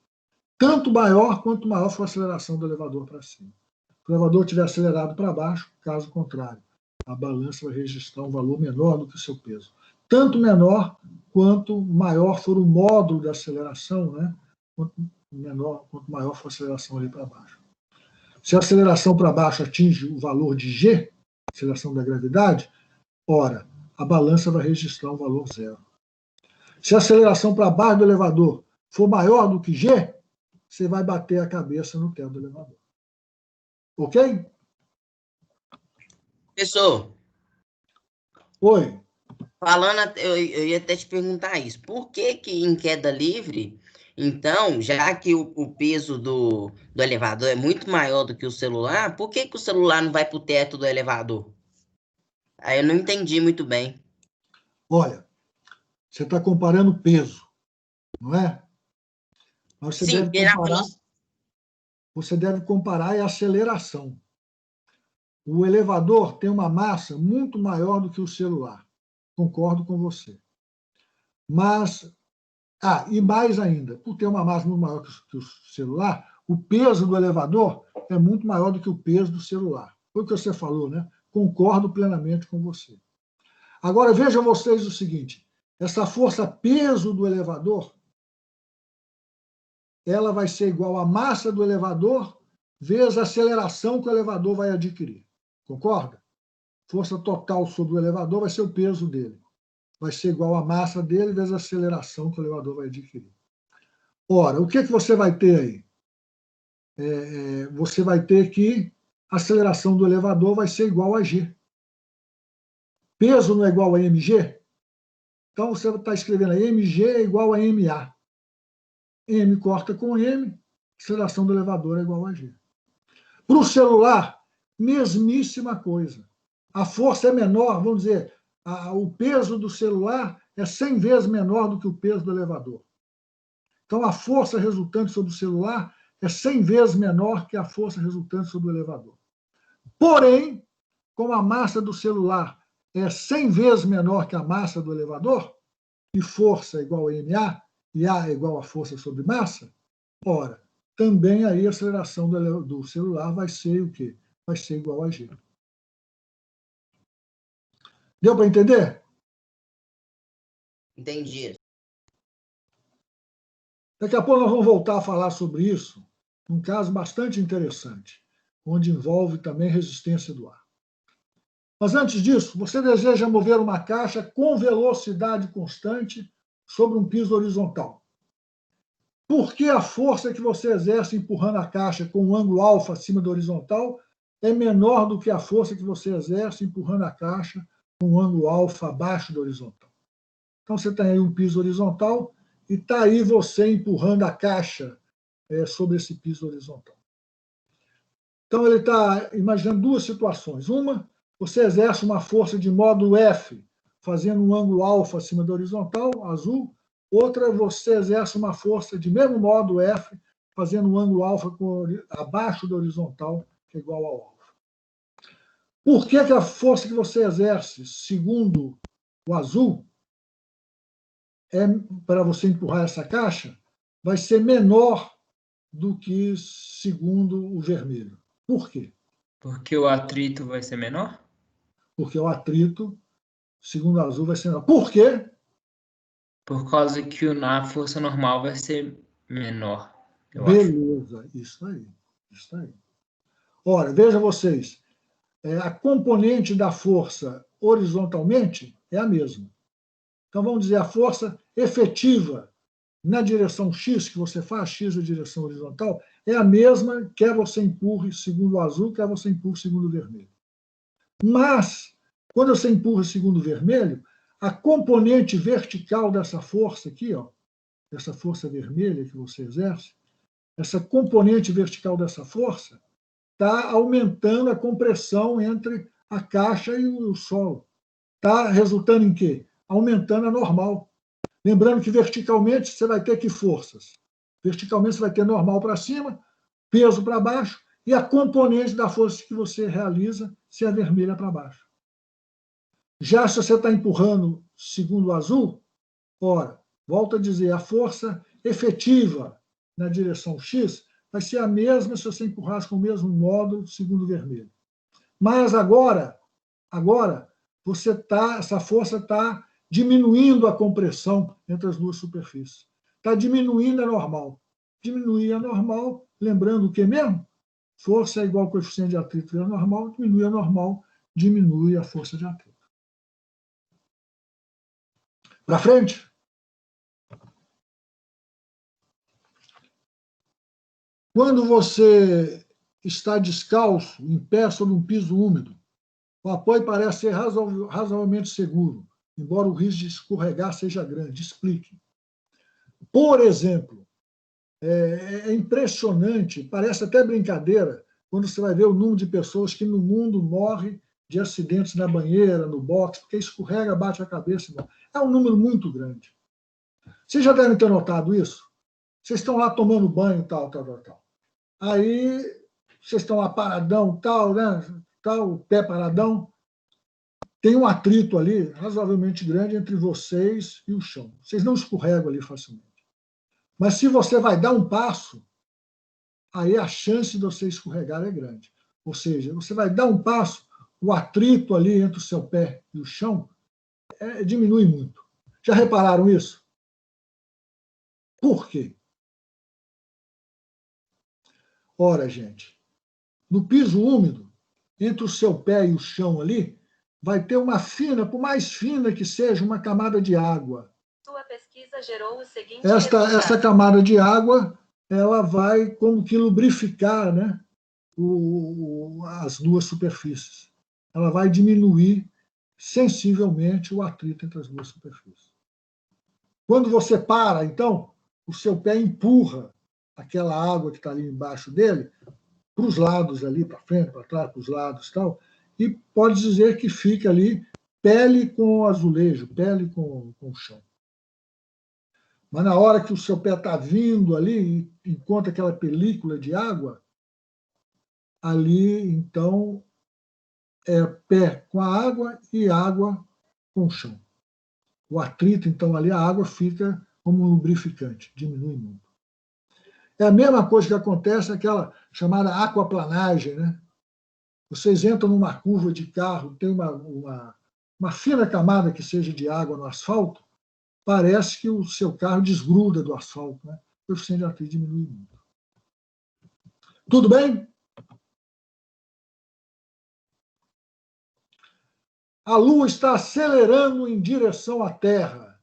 Tanto maior quanto maior for a aceleração do elevador para cima. Se o elevador estiver acelerado para baixo, caso contrário, a balança vai registrar um valor menor do que o seu peso. Tanto menor quanto maior for o módulo de aceleração, né? Quanto maior for a aceleração ali para baixo. Se a aceleração para baixo atinge o valor de G, aceleração da gravidade, ora, a balança vai registrar um valor zero. Se a aceleração para baixo do elevador for maior do que G, você vai bater a cabeça no teto do elevador. Ok? Professor, Oi. falando, eu ia até te perguntar isso. Por que que em queda livre, então, já que o peso do elevador é muito maior do que o celular, por que que o celular não vai para o teto do elevador? Aí eu não entendi muito bem. Olha, você está comparando peso, não é? Mas Sim, você deve comparar a aceleração. O elevador tem uma massa muito maior do que o celular. Concordo com você. Mas, e mais ainda, por ter uma massa muito maior que o celular, o peso do elevador é muito maior do que o peso do celular. Foi o que você falou, né? Concordo plenamente com você. Agora, vejam vocês o seguinte, essa força peso do elevador, ela vai ser igual à massa do elevador vezes a aceleração que o elevador vai adquirir. Concorda? Força total sobre o elevador vai ser o peso dele. Vai ser igual à massa dele vezes a aceleração que o elevador vai adquirir. Ora, o que você vai ter aí? Você vai ter que a aceleração do elevador vai ser igual a G. Peso não é igual a mg? Então, você está escrevendo aí, mg é igual a ma. M corta com M, aceleração do elevador é igual a G. Para o celular, mesmíssima coisa. A força é menor, vamos dizer, o peso do celular é 100 vezes menor do que o peso do elevador. Então, a força resultante sobre o celular é 100 vezes menor que a força resultante sobre o elevador. Porém, como a massa do celular é 100 vezes menor que a massa do elevador, e força é igual a ma, e A é igual a força sobre massa, ora, também aí a aceleração do celular vai ser o quê? Vai ser igual a G. Deu para entender? Entendi. Daqui a pouco nós vamos voltar a falar sobre isso, um caso bastante interessante, onde envolve também resistência do ar. Mas antes disso, você deseja mover uma caixa com velocidade constante sobre um piso horizontal. Por que a força que você exerce empurrando a caixa com um ângulo alfa acima do horizontal é menor do que a força que você exerce empurrando a caixa com um ângulo alfa abaixo do horizontal? Então, você tem aí um piso horizontal e está aí você empurrando a caixa sobre esse piso horizontal. Então, ele está imaginando duas situações. Uma, você exerce uma força de módulo F, fazendo um ângulo alfa acima da horizontal, azul. Outra, você exerce uma força de mesmo módulo F, fazendo um ângulo alfa abaixo da horizontal, que é igual ao alfa. Por que a força que você exerce, segundo o azul, para você empurrar essa caixa, vai ser menor do que segundo o vermelho? Por quê? Porque o atrito vai ser menor? Porque o atrito, segundo o azul, vai ser menor. Por quê? Por causa que a força normal vai ser menor, eu acho. Beleza, isso aí. Isso aí. Ora, vejam vocês, a componente da força horizontalmente é a mesma. Então, vamos dizer, a força efetiva na direção X, que você faz, X é a direção horizontal, é a mesma, quer você empurre segundo o azul, quer você empurre segundo o vermelho. Mas, quando você empurra segundo o vermelho, a componente vertical dessa força aqui, ó, essa força vermelha que você exerce, essa componente vertical dessa força está aumentando a compressão entre a caixa e o solo. Está resultando em quê? Aumentando a normal. Lembrando que verticalmente você vai ter que forças? Verticalmente você vai ter normal para cima, peso para baixo, e a componente da força que você realiza se é vermelha para baixo. Já se você está empurrando segundo o azul, ora, volto a dizer, a força efetiva na direção X vai ser a mesma se você empurrasse com o mesmo módulo segundo o vermelho. Mas agora essa força está diminuindo a compressão entre as duas superfícies. Está diminuindo a normal. Diminuir a normal, lembrando o que mesmo? Força é igual ao coeficiente de atrito vezes normal, diminui a normal, diminui a força de atrito. Para frente. Quando você está descalço, em pé sobre um piso úmido, o apoio parece ser razoavelmente seguro, embora o risco de escorregar seja grande. Explique. Por exemplo, é impressionante, parece até brincadeira, quando você vai ver o número de pessoas que no mundo morre de acidentes na banheira, no box, porque escorrega, bate a cabeça. É um número muito grande. Vocês já devem ter notado isso? Vocês estão lá tomando banho, tal. Aí, vocês estão lá paradão, tal, né? Tal, pé paradão. Tem um atrito ali, razoavelmente grande, entre vocês e o chão. Vocês não escorregam ali facilmente. Mas se você vai dar um passo, aí a chance de você escorregar é grande. Ou seja, você vai dar um passo, o atrito ali entre o seu pé e o chão diminui muito. Já repararam isso? Por quê? Ora, gente, no piso úmido, entre o seu pé e o chão ali, vai ter uma fina, por mais fina que seja, uma camada de água. Sua pesquisa gerou o seguinte essa camada de água, ela vai como que lubrificar, né, as duas superfícies. Ela vai diminuir sensivelmente o atrito entre as duas superfícies. Quando você para, então, o seu pé empurra aquela água que está ali embaixo dele para os lados ali, para frente, para trás, para os lados e tal, e pode dizer que fica ali pele com azulejo, pele com o chão. Mas na hora que o seu pé está vindo ali e encontra aquela película de água, ali, então, é pé com a água e água com o chão. O atrito, então, ali, a água fica como um lubrificante, diminui muito. É a mesma coisa que acontece naquela chamada aquaplanagem, né? Vocês entram numa curva de carro, tem uma fina camada que seja de água no asfalto, parece que o seu carro desgruda do asfalto, né? O coeficiente de atrito diminui muito. Tudo bem? A Lua está acelerando em direção à Terra,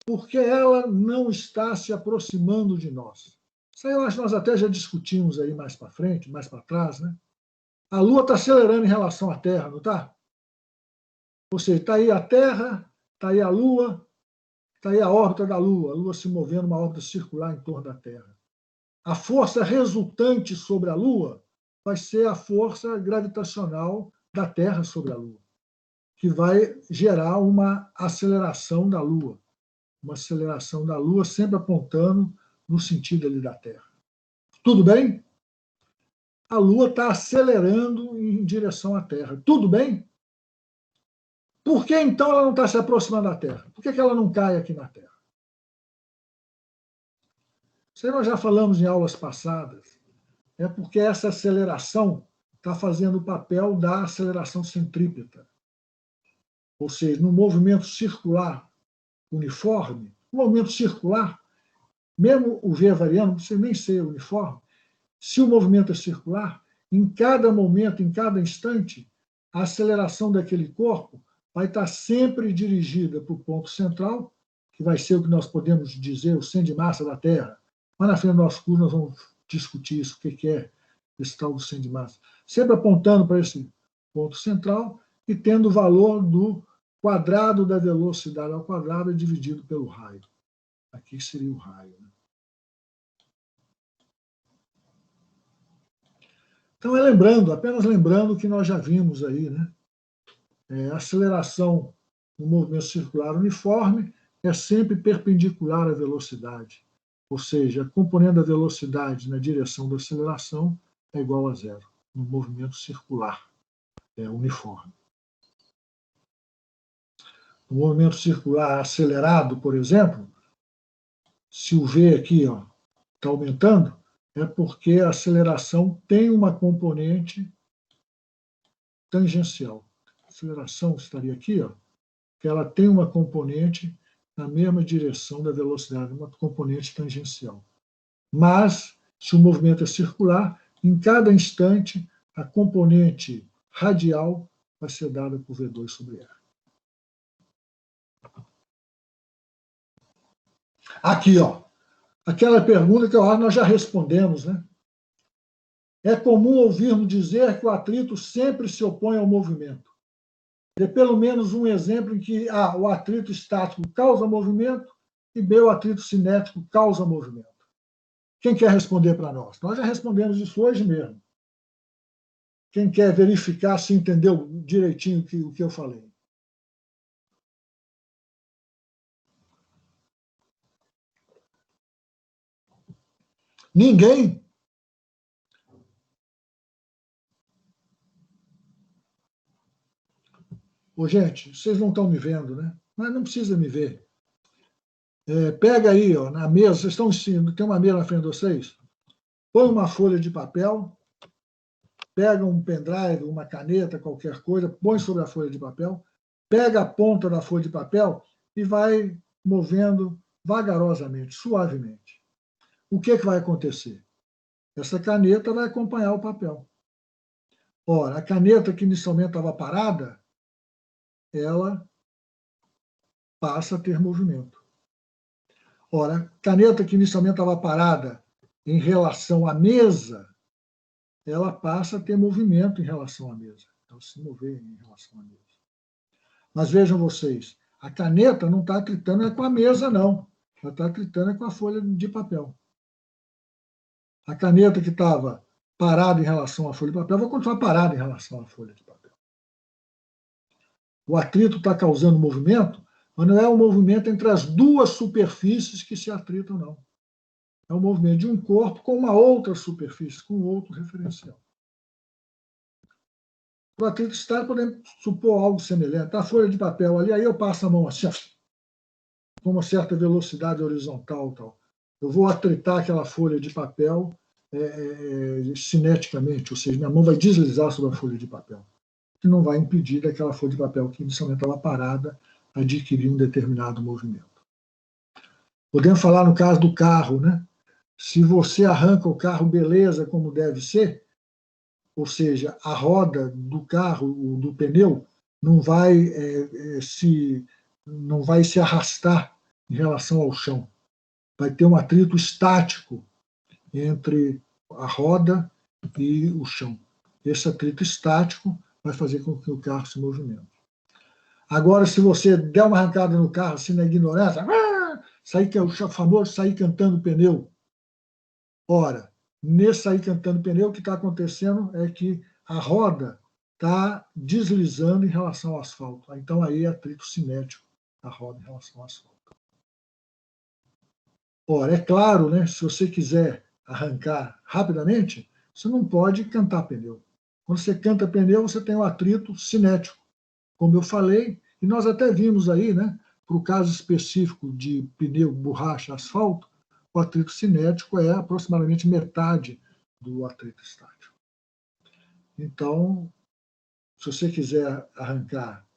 porque ela não está se aproximando de nós. Isso aí eu acho que nós até já discutimos aí mais para frente, mais para trás, né? A Lua está acelerando em relação à Terra, não está? Ou seja, está aí a Terra, está aí a Lua, está aí a órbita da Lua, a Lua se movendo uma órbita circular em torno da Terra. A força resultante sobre a Lua vai ser a força gravitacional da Terra sobre a Lua, que vai gerar uma aceleração da Lua. Uma aceleração da Lua sempre apontando no sentido ali da Terra. Tudo bem? A Lua está acelerando em direção à Terra. Tudo bem? Por que, então, ela não está se aproximando da Terra? Por que ela não cai aqui na Terra? Isso aí nós já falamos em aulas passadas. É porque essa aceleração está fazendo o papel da aceleração centrípeta. Ou seja, no movimento circular uniforme, no movimento circular, mesmo o V variando, não precisa nem ser uniforme, se o movimento é circular, em cada momento, em cada instante, a aceleração daquele corpo vai estar sempre dirigida para o ponto central que vai ser o que nós podemos dizer o centro de massa da Terra. Mas na frente do nosso curso nós vamos discutir isso, o que é esse tal do centro de massa. Sempre apontando para esse ponto central e tendo o valor do quadrado da velocidade ao quadrado dividido pelo raio. Aqui seria o raio. Né? Então, apenas lembrando que nós já vimos aí, né? Aceleração no movimento circular uniforme é sempre perpendicular à velocidade. Ou seja, a componente da velocidade na direção da aceleração é igual a zero no movimento circular uniforme. No movimento circular acelerado, por exemplo, se o V aqui está aumentando, é porque a aceleração tem uma componente tangencial. A aceleração estaria aqui, que ela tem uma componente na mesma direção da velocidade, uma componente tangencial. Mas, se o movimento é circular, em cada instante, a componente radial vai ser dada por V2 sobre R. Aqui, aquela pergunta que nós já respondemos, né? É comum ouvirmos dizer que o atrito sempre se opõe ao movimento. Dê pelo menos um exemplo em que A, o atrito estático causa movimento e B, o atrito cinético causa movimento. Quem quer responder para nós? Nós já respondemos isso hoje mesmo. Quem quer verificar se entendeu direitinho o que eu falei? Ninguém? Ô, gente, vocês não estão me vendo, né? Mas não precisa me ver. Pega aí, na mesa, vocês estão ensinando, tem uma mesa na frente de vocês? Põe uma folha de papel, pega um pendrive, uma caneta, qualquer coisa, põe sobre a folha de papel, pega a ponta da folha de papel e vai movendo vagarosamente, suavemente. O que vai acontecer? Essa caneta vai acompanhar o papel. Ora, a caneta que inicialmente estava parada, ela passa a ter movimento. Ora, a caneta que inicialmente estava parada em relação à mesa, ela passa a ter movimento em relação à mesa. Ela se mover em relação à mesa. Mas vejam vocês, a caneta não está atritando com a mesa, não. Ela está atritando com a folha de papel. A caneta que estava parada em relação à folha de papel vai continuar parada em relação à folha de papel. O atrito está causando movimento, mas não é um movimento entre as duas superfícies que se atritam, não. É um movimento de um corpo com uma outra superfície, com outro referencial. O atrito estático podemos supor algo semelhante. Está a folha de papel ali, aí eu passo a mão assim, com uma certa velocidade horizontal. Tal. Eu vou atritar aquela folha de papel cineticamente, ou seja, minha mão vai deslizar sobre a folha de papel, que não vai impedir daquela folha de papel que inicialmente estava parada adquirir um determinado movimento. Podemos falar no caso do carro, né? Se você arranca o carro, beleza, como deve ser, ou seja, a roda do carro, do pneu, não vai se arrastar em relação ao chão. Vai ter um atrito estático entre a roda e o chão. Esse atrito estático vai fazer com que o carro se movimente. Agora, se você der uma arrancada no carro, assim, na ignorância, que é o famoso sair cantando pneu. Ora, nesse sair cantando pneu, o que está acontecendo é que a roda está deslizando em relação ao asfalto. Então, aí é atrito cinético da roda em relação ao asfalto. Ora, é claro, né, se você quiser arrancar rapidamente, você não pode cantar pneu. Quando você canta pneu, você tem um atrito cinético. Como eu falei, e nós até vimos aí, né, para o caso específico de pneu, borracha, asfalto, o atrito cinético é aproximadamente metade do atrito estático. Então, se você quiser arrancar,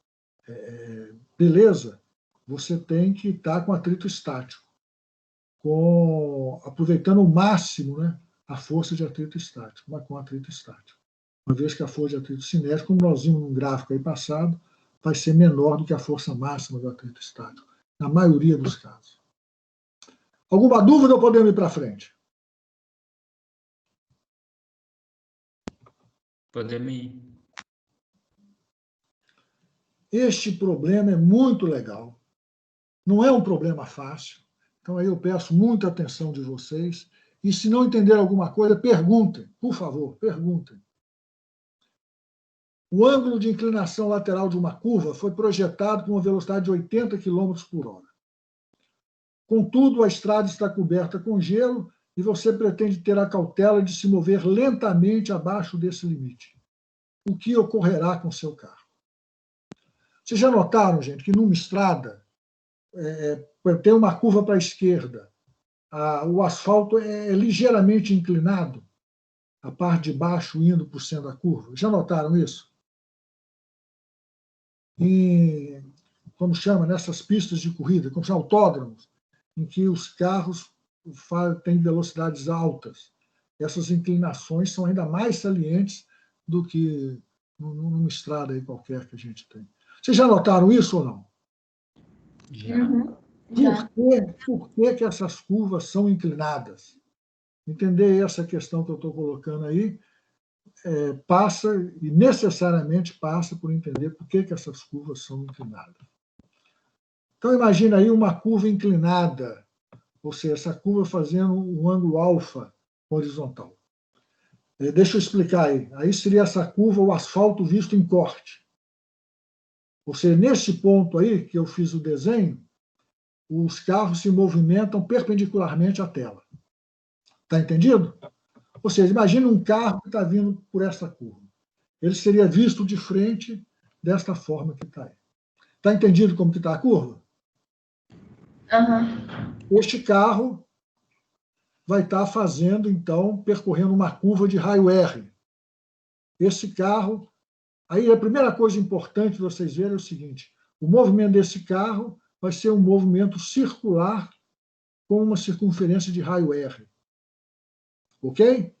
beleza, você tem que estar com atrito estático, aproveitando ao máximo, né, a força de atrito estático, mas com atrito estático. Uma vez que a força de atrito cinético, como nós vimos no gráfico aí passado, vai ser menor do que a força máxima do atrito estático. na maioria dos casos. Alguma dúvida ou podemos ir para frente? Podemos ir. Este problema é muito legal. Não é um problema fácil. Então, aí eu peço muita atenção de vocês. E se não entender alguma coisa, perguntem. Por favor, perguntem. O ângulo de inclinação lateral de uma curva foi projetado com uma velocidade de 80 km por hora. Contudo, a estrada está coberta com gelo e você pretende ter a cautela de se mover lentamente abaixo desse limite. O que ocorrerá com seu carro? Vocês já notaram, gente, que numa estrada tem uma curva para a esquerda, o asfalto é ligeiramente inclinado, a parte de baixo indo por cima da curva? Já notaram isso? Como chama, nessas pistas de corrida, como chama, autódromos, em que os carros têm velocidades altas. Essas inclinações são ainda mais salientes do que numa estrada aí qualquer que a gente tem. Vocês já notaram isso ou não? Já. Por que essas curvas são inclinadas? Entender essa questão que eu estou colocando aí passa, e necessariamente passa, por entender por que essas curvas são inclinadas. Então, imagina aí uma curva inclinada, ou seja, essa curva fazendo um ângulo alfa horizontal. Deixa eu explicar aí. Aí seria essa curva, o asfalto visto em corte. Ou seja, nesse ponto aí que eu fiz o desenho, os carros se movimentam perpendicularmente à tela. Está entendido? Ou seja, imagina um carro que está vindo por essa curva. Ele seria visto de frente desta forma que está aí. Está entendido como que está a curva? Este carro vai estar fazendo, então, percorrendo uma curva de raio R. Esse carro... Aí a primeira coisa importante vocês verem é o seguinte: o movimento desse carro vai ser um movimento circular com uma circunferência de raio R. Ok?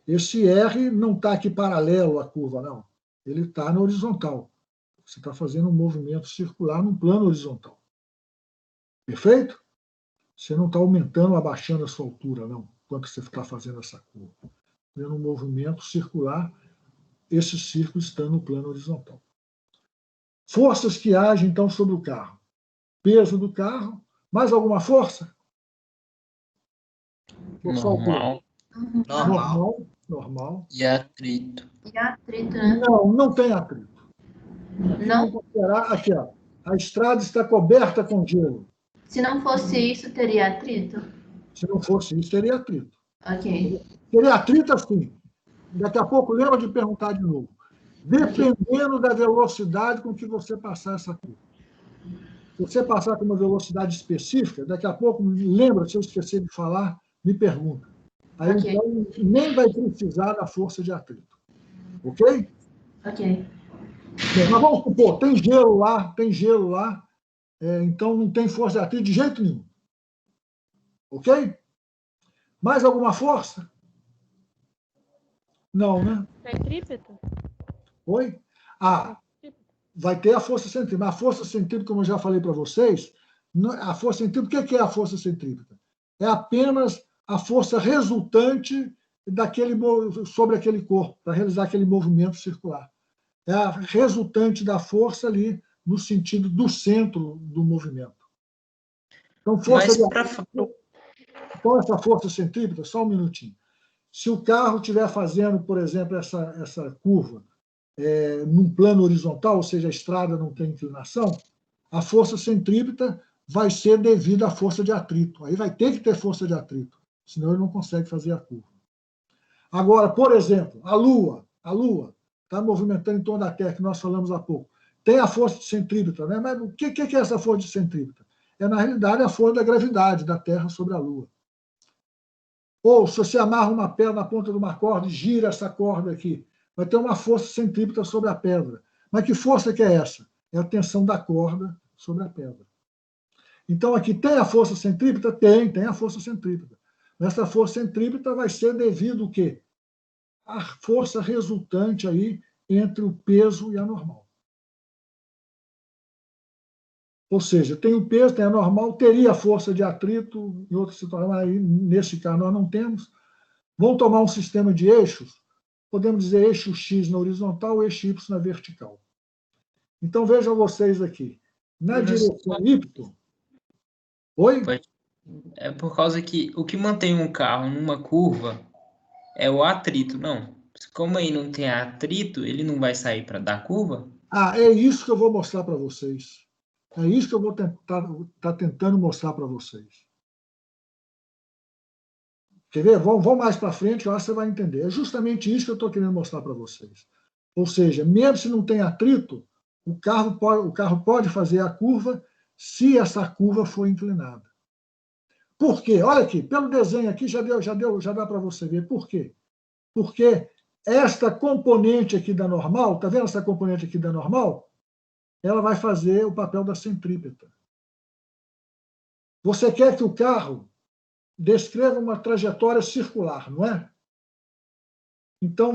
Esse R não está aqui paralelo à curva, não. Ele está na horizontal. Você está fazendo um movimento circular num plano horizontal. Perfeito? Você não está aumentando ou abaixando a sua altura, não, enquanto você está fazendo essa curva. Fazendo um movimento circular, esse círculo está no plano horizontal. Forças que agem, então, sobre o carro. Peso do carro. Mais alguma força? Normal. Normal. E atrito. E atrito, né? Não tem atrito. Não? Aqui, ó. A estrada está coberta com gelo. Se não fosse isso, teria atrito? Se não fosse isso, teria atrito. Ok. Teria atrito assim. Daqui a pouco, lembra de perguntar de novo. Dependendo da velocidade com que você passar essa curva. Se você passar com uma velocidade específica, daqui a pouco, lembra, se eu esquecer de falar, me pergunta. Aí, Ok. então, nem vai precisar da força de atrito. Ok? Ok. Bem, mas vamos supor, tem gelo lá, então não tem força de atrito de jeito nenhum. Ok? Mais alguma força? Não, né? Centrípeta? Oi? Vai ter a força centrípeta. A força centrípeta, como eu já falei para vocês, a força centrípeta, o que é a força centrípeta? É apenas a força resultante sobre aquele corpo, para realizar aquele movimento circular. É a resultante da força ali, no sentido do centro do movimento. Então, então essa força centrípeta, só um minutinho. Se o carro estiver fazendo, por exemplo, essa curva num plano horizontal, ou seja, a estrada não tem inclinação, a força centrípeta vai ser devida à força de atrito. Aí vai ter que ter força de atrito, senão ele não consegue fazer a curva. Agora, por exemplo, a Lua está movimentando em torno da Terra, que nós falamos há pouco. Tem a força de centrípeta, né? Mas o que é essa força de centrípeta? Na realidade, a força da gravidade da Terra sobre a Lua. Ou, se você amarra uma pedra na ponta de uma corda e gira essa corda aqui, vai ter uma força centrípeta sobre a pedra. Mas que força que é essa? É a tensão da corda sobre a pedra. Então, aqui tem a força centrípeta? Tem a força centrípeta. Mas essa força centrípeta vai ser devido ao quê? A força resultante aí entre o peso e a normal. Ou seja, tem o peso, tem a normal, teria a força de atrito em outras situações, aí, nesse caso nós não temos. Vamos tomar um sistema de eixos, podemos dizer eixo X na horizontal, eixo Y na vertical. Então, vejam vocês aqui. Na direção Y... Oi? É por causa que o que mantém um carro numa curva é o atrito, não. Como aí não tem atrito, ele não vai sair para dar curva? É isso que eu vou mostrar para vocês. É isso que eu vou estar tentando mostrar para vocês. Quer ver? Vamos mais para frente, eu acho que você vai entender. É justamente isso que eu estou querendo mostrar para vocês. Ou seja, mesmo se não tem atrito, o carro pode fazer a curva se essa curva for inclinada. Por quê? Olha aqui, pelo desenho aqui já dá para você ver. Por quê? Porque esta componente aqui da normal, está vendo essa componente aqui da normal? Ela vai fazer o papel da centrípeta. Você quer que o carro descreva uma trajetória circular, não é? Então,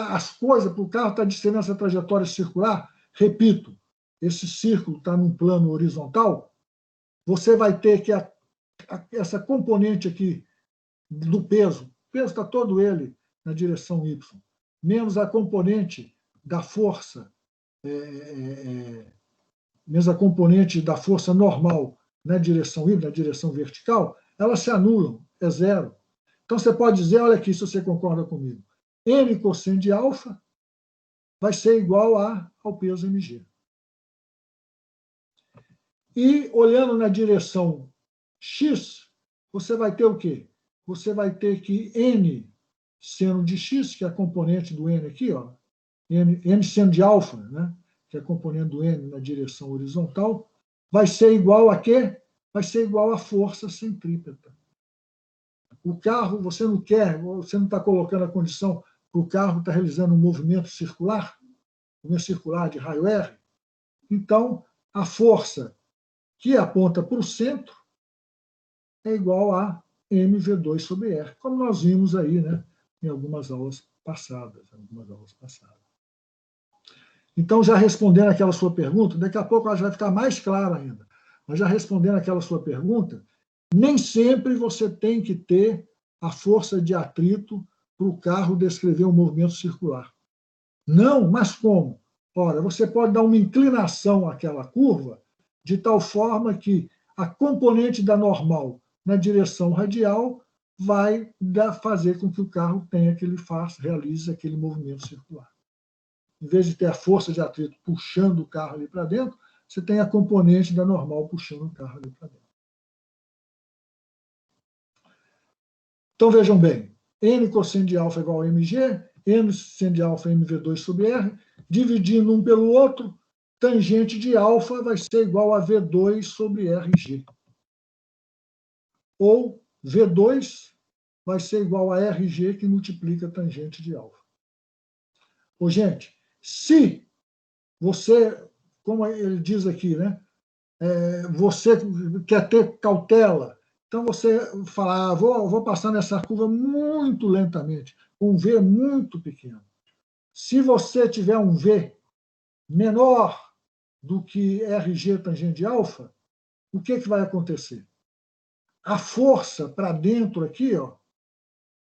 as coisas, para o carro estar descrevendo essa trajetória circular, repito, esse círculo está num plano horizontal, você vai ter que essa componente aqui do peso, o peso está todo ele na direção Y, menos a componente da força, menos a componente da força normal na direção Y, na direção vertical, elas se anulam, é zero. Então, você pode dizer, olha aqui, se você concorda comigo, N cosseno de alfa vai ser igual ao peso mg. E, olhando na direção x, você vai ter o quê? Você vai ter que N seno de x, que é a componente do N aqui, ó, N seno de alfa, né, que é a componente do N na direção horizontal, vai ser igual a quê? Vai ser igual à força centrípeta. O carro, você não está colocando a condição para o carro estar realizando um movimento circular de raio R. Então, a força que aponta para o centro é igual a mv2 sobre R, como nós vimos aí, né, em algumas aulas passadas. Então, já respondendo aquela sua pergunta, daqui a pouco ela já vai ficar mais clara ainda, mas já respondendo aquela sua pergunta, nem sempre você tem que ter a força de atrito para o carro descrever um movimento circular. Não, mas como? Ora, você pode dar uma inclinação àquela curva de tal forma que a componente da normal na direção radial vai fazer com que o carro realize aquele movimento circular. Em vez de ter a força de atrito puxando o carro ali para dentro, você tem a componente da normal puxando o carro ali para dentro. Então, vejam bem, N cosseno de alfa igual a mg, N seno de alfa é mv2 sobre R, dividindo um pelo outro, tangente de alfa vai ser igual a V2 sobre RG. Ou V2 vai ser igual a RG, que multiplica a tangente de alfa. Ô, gente, se você, como ele diz aqui, né, você quer ter cautela, então você fala, vou passar nessa curva muito lentamente, um V muito pequeno. Se você tiver um V menor do que RG tangente de alfa, o que vai acontecer? A força para dentro aqui, ó,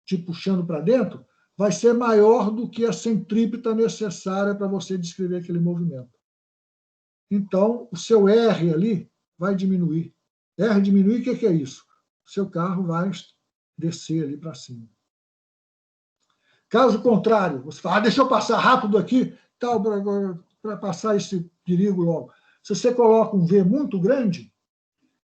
te puxando para dentro, vai ser maior do que a centrípeta necessária para você descrever aquele movimento. Então, o seu R ali vai diminuir. R diminuir, o que é isso? O seu carro vai descer ali para cima. Caso contrário, você fala, deixa eu passar rápido aqui, para passar esse perigo logo. Se você coloca um V muito grande,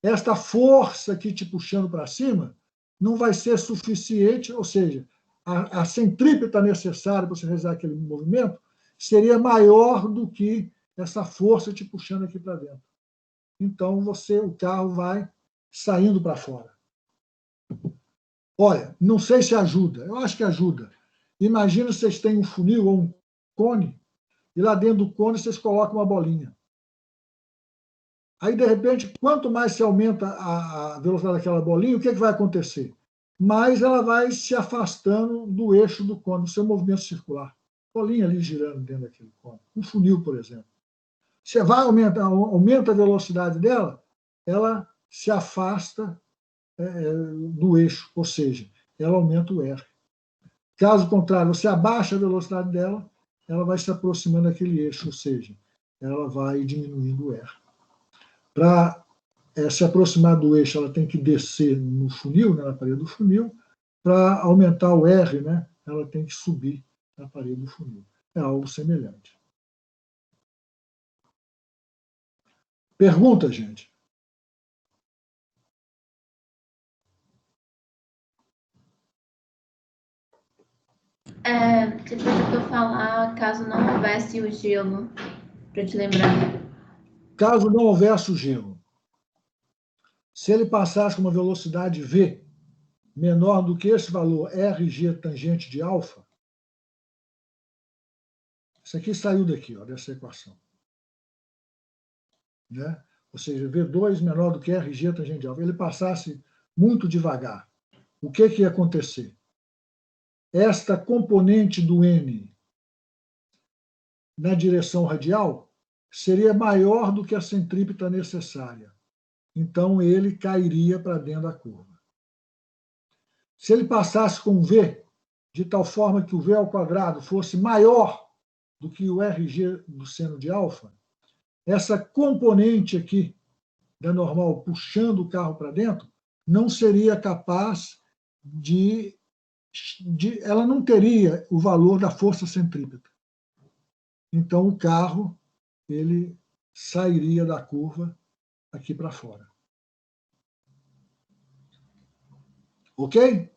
esta força aqui te puxando para cima não vai ser suficiente, ou seja, a centrípeta necessária para você realizar aquele movimento seria maior do que essa força te puxando aqui para dentro. Então, o carro vai saindo para fora. Olha, não sei se ajuda, eu acho que ajuda. Imagina se vocês têm um funil ou um cone, e lá dentro do cone vocês colocam uma bolinha. Aí, de repente, quanto mais se aumenta a velocidade daquela bolinha, o que vai acontecer? Mais ela vai se afastando do eixo do cone, do seu movimento circular. Bolinha ali girando dentro daquele cone. Um funil, por exemplo. Você vai aumenta a velocidade dela, ela se afasta do eixo, ou seja, ela aumenta o R. Caso contrário, você abaixa a velocidade dela, ela vai se aproximando daquele eixo, ou seja, ela vai diminuindo o R. Para se aproximar do eixo, ela tem que descer no funil, né, na parede do funil. Para aumentar o R, né, ela tem que subir na parede do funil. É algo semelhante. Pergunta, gente? Você pediu falar caso não houvesse o gelo, para te lembrar. Caso não houvesse o gelo, se ele passasse com uma velocidade v menor do que esse valor RG tangente de alfa, isso aqui saiu daqui, ó, dessa equação. Né? Ou seja, V2 menor do que RG tangente de alfa. Ele passasse muito devagar. O que ia acontecer? Esta componente do N na direção radial seria maior do que a centrípeta necessária. Então, ele cairia para dentro da curva. Se ele passasse com V, de tal forma que o V ao quadrado fosse maior do que o RG do seno de alfa, essa componente aqui da normal puxando o carro para dentro não seria capaz ela não teria o valor da força centrípeta. Então, o carro ele sairia da curva aqui para fora. Ok?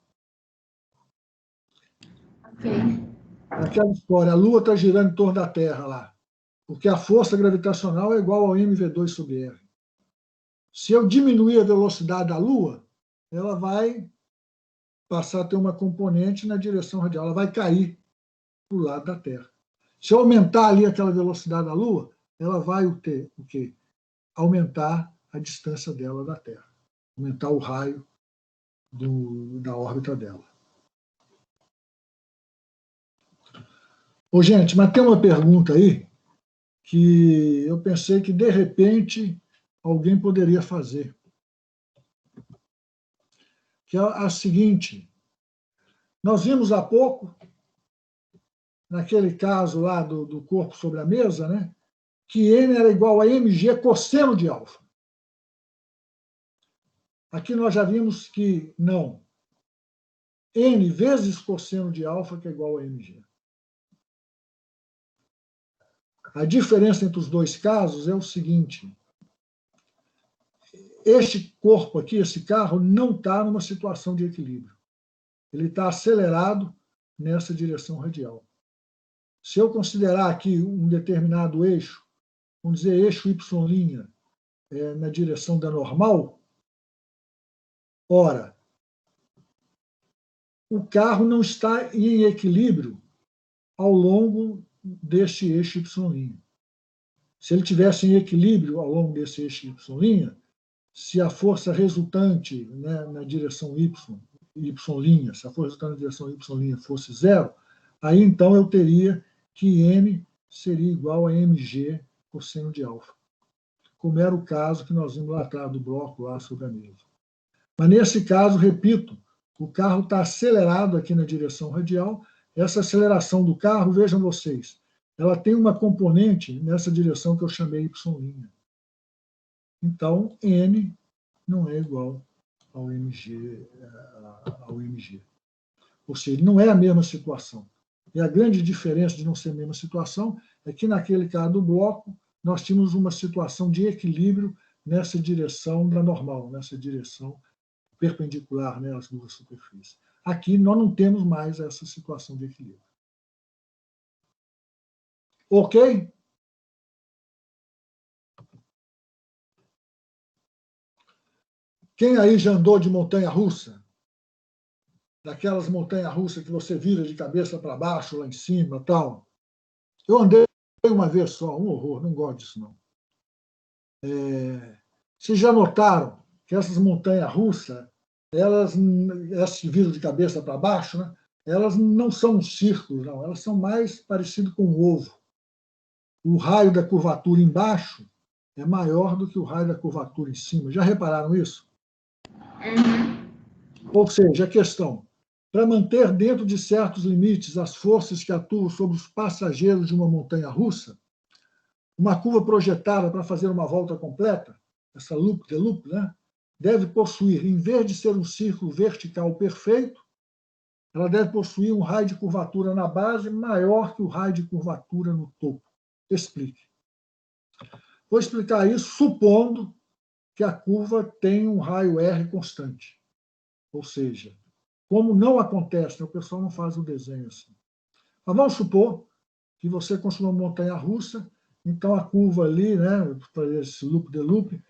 Ok. Aquela história, a Lua está girando em torno da Terra lá, porque a força gravitacional é igual ao mv2 sobre r. Se eu diminuir a velocidade da Lua, ela vai passar a ter uma componente na direção radial, ela vai cair para o lado da Terra. Se eu aumentar ali aquela velocidade da Lua, ela vai ter o quê? Aumentar a distância dela da Terra, aumentar o raio da órbita dela. Ô, gente, mas tem uma pergunta aí que eu pensei que, de repente, alguém poderia fazer. Que é a seguinte: nós vimos há pouco, naquele caso lá do corpo sobre a mesa, né, que N era igual a mg cosseno de alfa. Aqui nós já vimos que não. N vezes cosseno de alfa que é igual a mg. A diferença entre os dois casos é o seguinte: este corpo aqui, esse carro, não está numa situação de equilíbrio. Ele está acelerado nessa direção radial. Se eu considerar aqui um determinado eixo, vamos dizer eixo Y' na direção da normal, ora, o carro não está em equilíbrio ao longo deste eixo Y'. Se ele tivesse em equilíbrio ao longo desse eixo Y', se a força resultante, né, na direção Y', se a força resultante na direção Y' fosse zero, aí então eu teria que N seria igual a mg cosseno de alfa, como era o caso que nós vimos lá atrás do bloco lá sobre a mesa. Mas nesse caso, repito, o carro está acelerado aqui na direção radial. Essa aceleração do carro, vejam vocês, ela tem uma componente nessa direção que eu chamei Y'. Então, N não é igual ao mg. Ou seja, não é a mesma situação. E a grande diferença de não ser a mesma situação é que, naquele caso do bloco, nós tínhamos uma situação de equilíbrio nessa direção da normal, nessa direção perpendicular, né, às duas superfícies. Aqui nós não temos mais essa situação de equilíbrio. Ok? Quem aí já andou de montanha-russa? Daquelas montanhas-russas que você vira de cabeça para baixo, lá em cima, tal. Eu andei uma vez só, um horror, não gosto disso, não. Vocês já notaram que essas montanhas-russas, elas se viram de cabeça para baixo, né? Elas não são um círculo, não. Elas são mais parecidas com um ovo. o raio da curvatura embaixo é maior do que o raio da curvatura em cima. Já repararam isso? Ou seja, a questão, para manter dentro de certos limites as forças que atuam sobre os passageiros de uma montanha-russa, uma curva projetada para fazer uma volta completa, essa loop-de-loop, né, deve possuir, em vez de ser um círculo vertical perfeito, ela deve possuir um raio de curvatura na base maior que o raio de curvatura no topo. Explique. Vou explicar isso supondo que a curva tem um raio R constante. Ou seja, como não acontece, o pessoal não faz o desenho assim. Mas vamos supor que você construiu uma montanha-russa, então a curva ali, né, para esse loop-de-loop,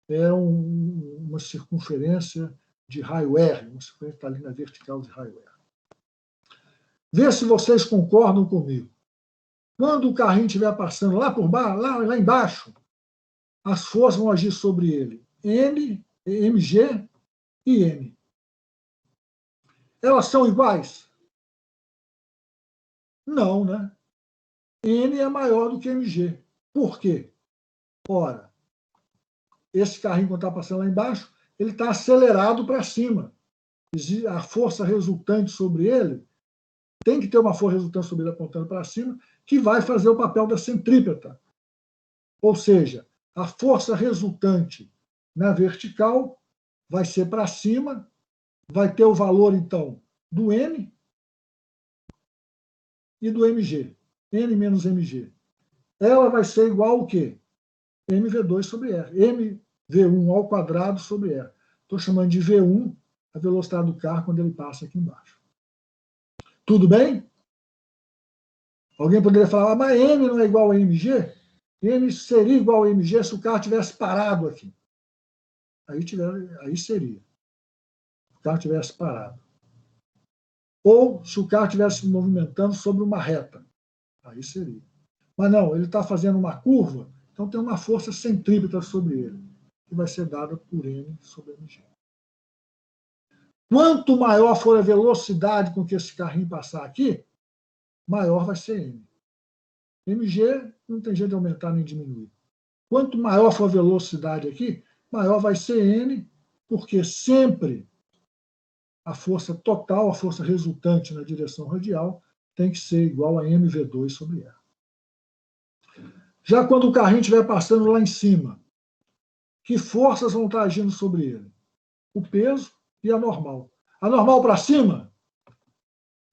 é uma circunferência de raio R, uma circunferência que está ali na vertical de raio R. Vê se vocês concordam comigo. Quando o carrinho estiver passando lá por baixo, lá embaixo, as forças vão agir sobre ele. MG e N. Elas são iguais? Não, né? N é maior do que MG. Por quê? Ora, esse carrinho, quando está passando lá embaixo, ele está acelerado para cima. A força resultante sobre ele tem que ter uma força resultante sobre ele apontando para cima, que vai fazer o papel da centrípeta. Ou seja, a força resultante na vertical vai ser para cima, vai ter o valor, então, do N e do MG. N menos MG. Ela vai ser igual ao quê? mv2 sobre R. mv1 ao quadrado sobre R. Estou chamando de V1 a velocidade do carro quando ele passa aqui embaixo. Tudo bem? Alguém poderia falar, mas M não é igual a MG? M seria igual a MG se o carro tivesse parado aqui. Aí seria. Se o carro tivesse parado. Ou se o carro estivesse se movimentando sobre uma reta. Aí seria. Mas não, ele está fazendo uma curva, então tem uma força centrípeta sobre ele, que vai ser dada por N sobre MG. Quanto maior for a velocidade com que esse carrinho passar aqui, maior vai ser N. MG não tem jeito de aumentar nem diminuir. Quanto maior for a velocidade aqui, maior vai ser N, porque sempre a força total, a força resultante na direção radial, tem que ser igual a mv2 sobre R. Já quando o carrinho estiver passando lá em cima, que forças vão estar agindo sobre ele? O peso e a normal. A normal para cima?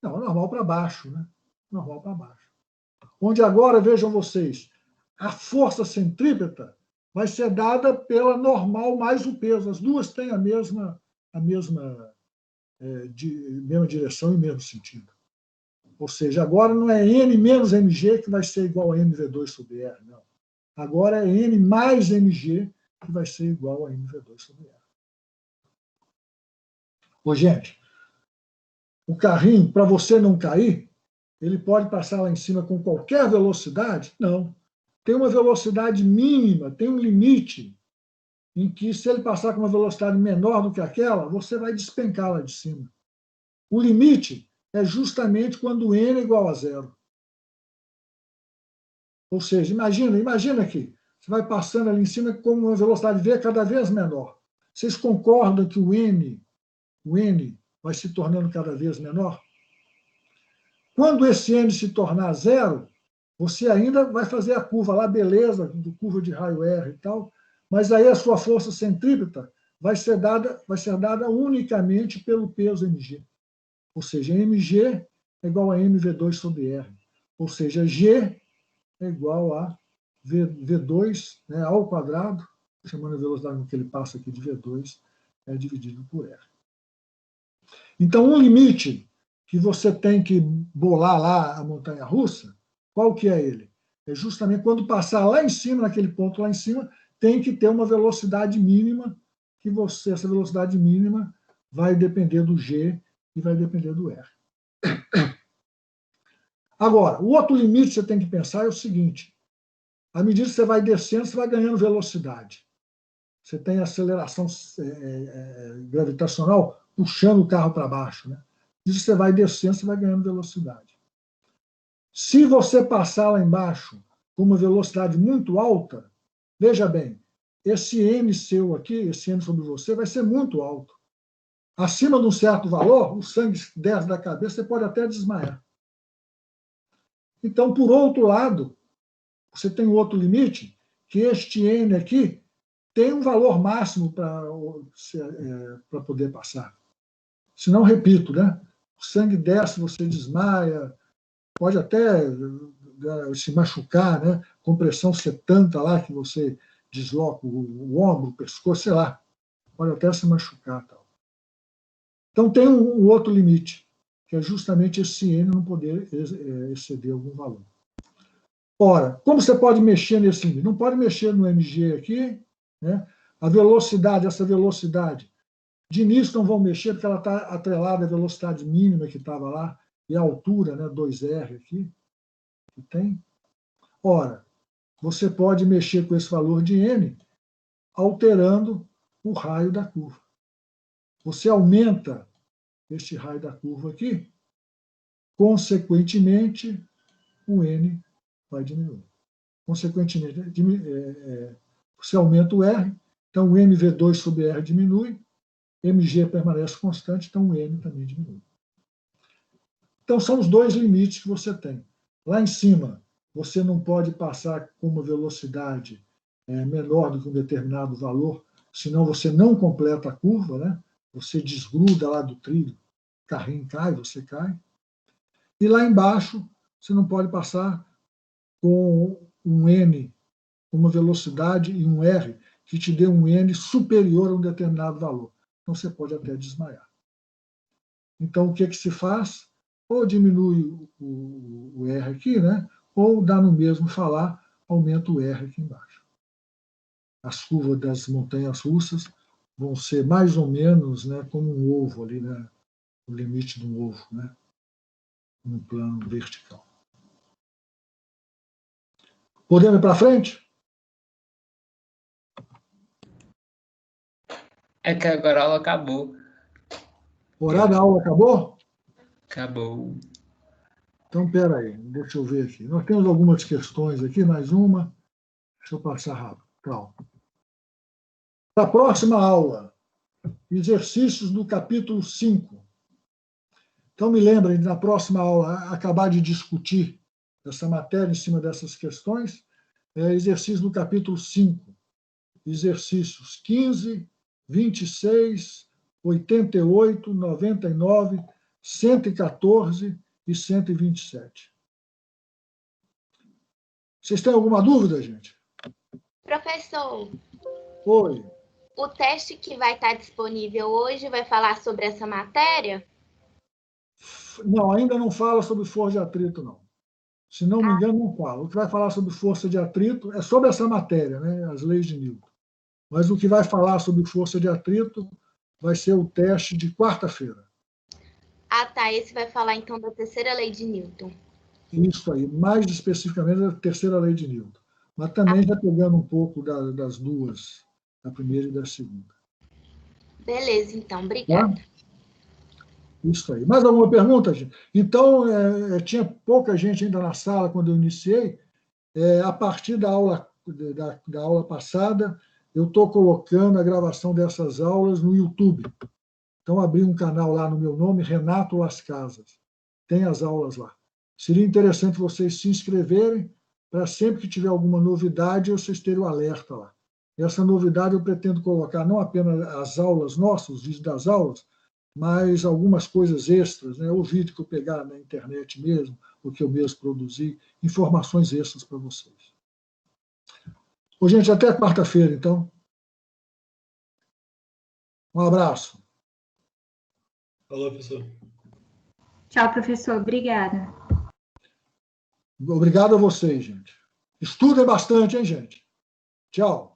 Não, a normal para baixo, né? Normal para baixo. Onde agora, vejam vocês, a força centrípeta vai ser dada pela normal mais o peso. As duas têm a mesma direção e mesmo sentido. Ou seja, agora não é N menos MG que vai ser igual a mv2 sobre R, não. Agora é N mais MG que vai ser igual a mv2 sobre R. Ô, gente, o carrinho, para você não cair, ele pode passar lá em cima com qualquer velocidade? Não. Tem uma velocidade mínima, tem um limite em que, se ele passar com uma velocidade menor do que aquela, você vai despencar lá de cima. O limite é justamente quando N é igual a zero. Ou seja, imagina aqui, você vai passando ali em cima com uma velocidade V cada vez menor. Vocês concordam que o N vai se tornando cada vez menor? Quando esse N se tornar zero, você ainda vai fazer a curva lá, beleza, curva de raio R e tal, mas aí a sua força centrípeta vai ser dada unicamente pelo peso mg. Ou seja, mg é igual a mv2 sobre R. Ou seja, G é igual a V2, né, ao quadrado, chamando a velocidade com que ele passa aqui de V2, é dividido por R. Então, um limite que você tem que bolar lá a montanha-russa, qual que é ele? É justamente quando passar lá em cima, naquele ponto lá em cima, tem que ter uma velocidade mínima, que essa velocidade mínima vai depender do G e vai depender do R. Agora, o outro limite que você tem que pensar é o seguinte: à medida que você vai descendo, você vai ganhando velocidade. Você tem aceleração gravitacional puxando o carro para baixo, né? E você vai descendo, você vai ganhando velocidade. Se você passar lá embaixo com uma velocidade muito alta, veja bem, esse N seu aqui, esse N sobre você, vai ser muito alto. Acima de um certo valor, o sangue desce da cabeça, você pode até desmaiar. Então, por outro lado, você tem um outro limite, que este N aqui tem um valor máximo para poder passar. Se não, repito, né? O sangue desce, você desmaia, pode até se machucar, né? Compressão ser tanta lá que você desloca o ombro, o pescoço, sei lá, pode até se machucar. Tal. Então, tem um outro limite, que é justamente esse N não poder exceder algum valor. Ora, como você pode mexer nesse limite? Não pode mexer no mg aqui, né? A velocidade, essa velocidade, de início não vão mexer, porque ela está atrelada à velocidade mínima que estava lá, e a altura, né, 2R aqui, que tem. Ora, você pode mexer com esse valor de N, alterando o raio da curva. Você aumenta este raio da curva aqui, consequentemente, o N vai diminuir. Consequentemente, você aumenta o R, então o mv2 sobre R diminui, mg permanece constante, então o N também diminui. Então, são os dois limites que você tem. Lá em cima, você não pode passar com uma velocidade menor do que um determinado valor, senão você não completa a curva, né? Você desgruda lá do trilho, o carrinho cai, você cai. E lá embaixo, você não pode passar com um N, uma velocidade e um R que te dê um N superior a um determinado valor. Então, você pode até desmaiar. Então, o que se faz? Ou diminui o R aqui, né? Ou dá no mesmo falar, aumenta o R aqui embaixo. As curvas das montanhas russas vão ser mais ou menos, né, como um ovo ali, né? O limite de um ovo, né? No plano vertical. Podemos ir para frente? É que agora a aula acabou. O horário da aula acabou? Acabou. Então, espera aí, deixa eu ver aqui. Nós temos algumas questões aqui, mais uma. Deixa eu passar rápido. Calma. Para a próxima aula, exercícios do capítulo 5. Então, me lembrem, na próxima aula, acabar de discutir essa matéria em cima dessas questões, exercício do capítulo 5. Exercícios 15, 26, 88, 99, 114 e 127. Vocês têm alguma dúvida, gente? Professor, Oi. o teste que vai estar disponível hoje vai falar sobre essa matéria? Não, ainda não fala sobre força de atrito, não. Se não me engano, não fala. O que vai falar sobre força de atrito é sobre essa matéria, né? As leis de Newton. Mas o que vai falar sobre força de atrito vai ser o teste de quarta-feira. Ah, tá. Esse vai falar, então, da terceira lei de Newton. Isso aí, mais especificamente da terceira lei de Newton. Mas também já pegando um pouco das duas, da primeira e da segunda. Beleza, então. Obrigada. Tá? Isso aí. Mais alguma pergunta, gente? Então, tinha pouca gente ainda na sala quando eu iniciei. A partir da aula passada, eu estou colocando a gravação dessas aulas no YouTube. Então, abri um canal lá no meu nome, Renato Las Casas. Tem as aulas lá. Seria interessante vocês se inscreverem para sempre que tiver alguma novidade, vocês terem o alerta lá. Essa novidade eu pretendo colocar não apenas as aulas nossas, os vídeos das aulas, mas algumas coisas extras, né? O vídeo que eu pegar na internet mesmo, o que eu mesmo produzi, informações extras para vocês. Ô, gente, até quarta-feira, então. Um abraço. Falou, professor. Tchau, professor. Obrigada. Obrigado a vocês, gente. Estudem bastante, hein, gente? Tchau.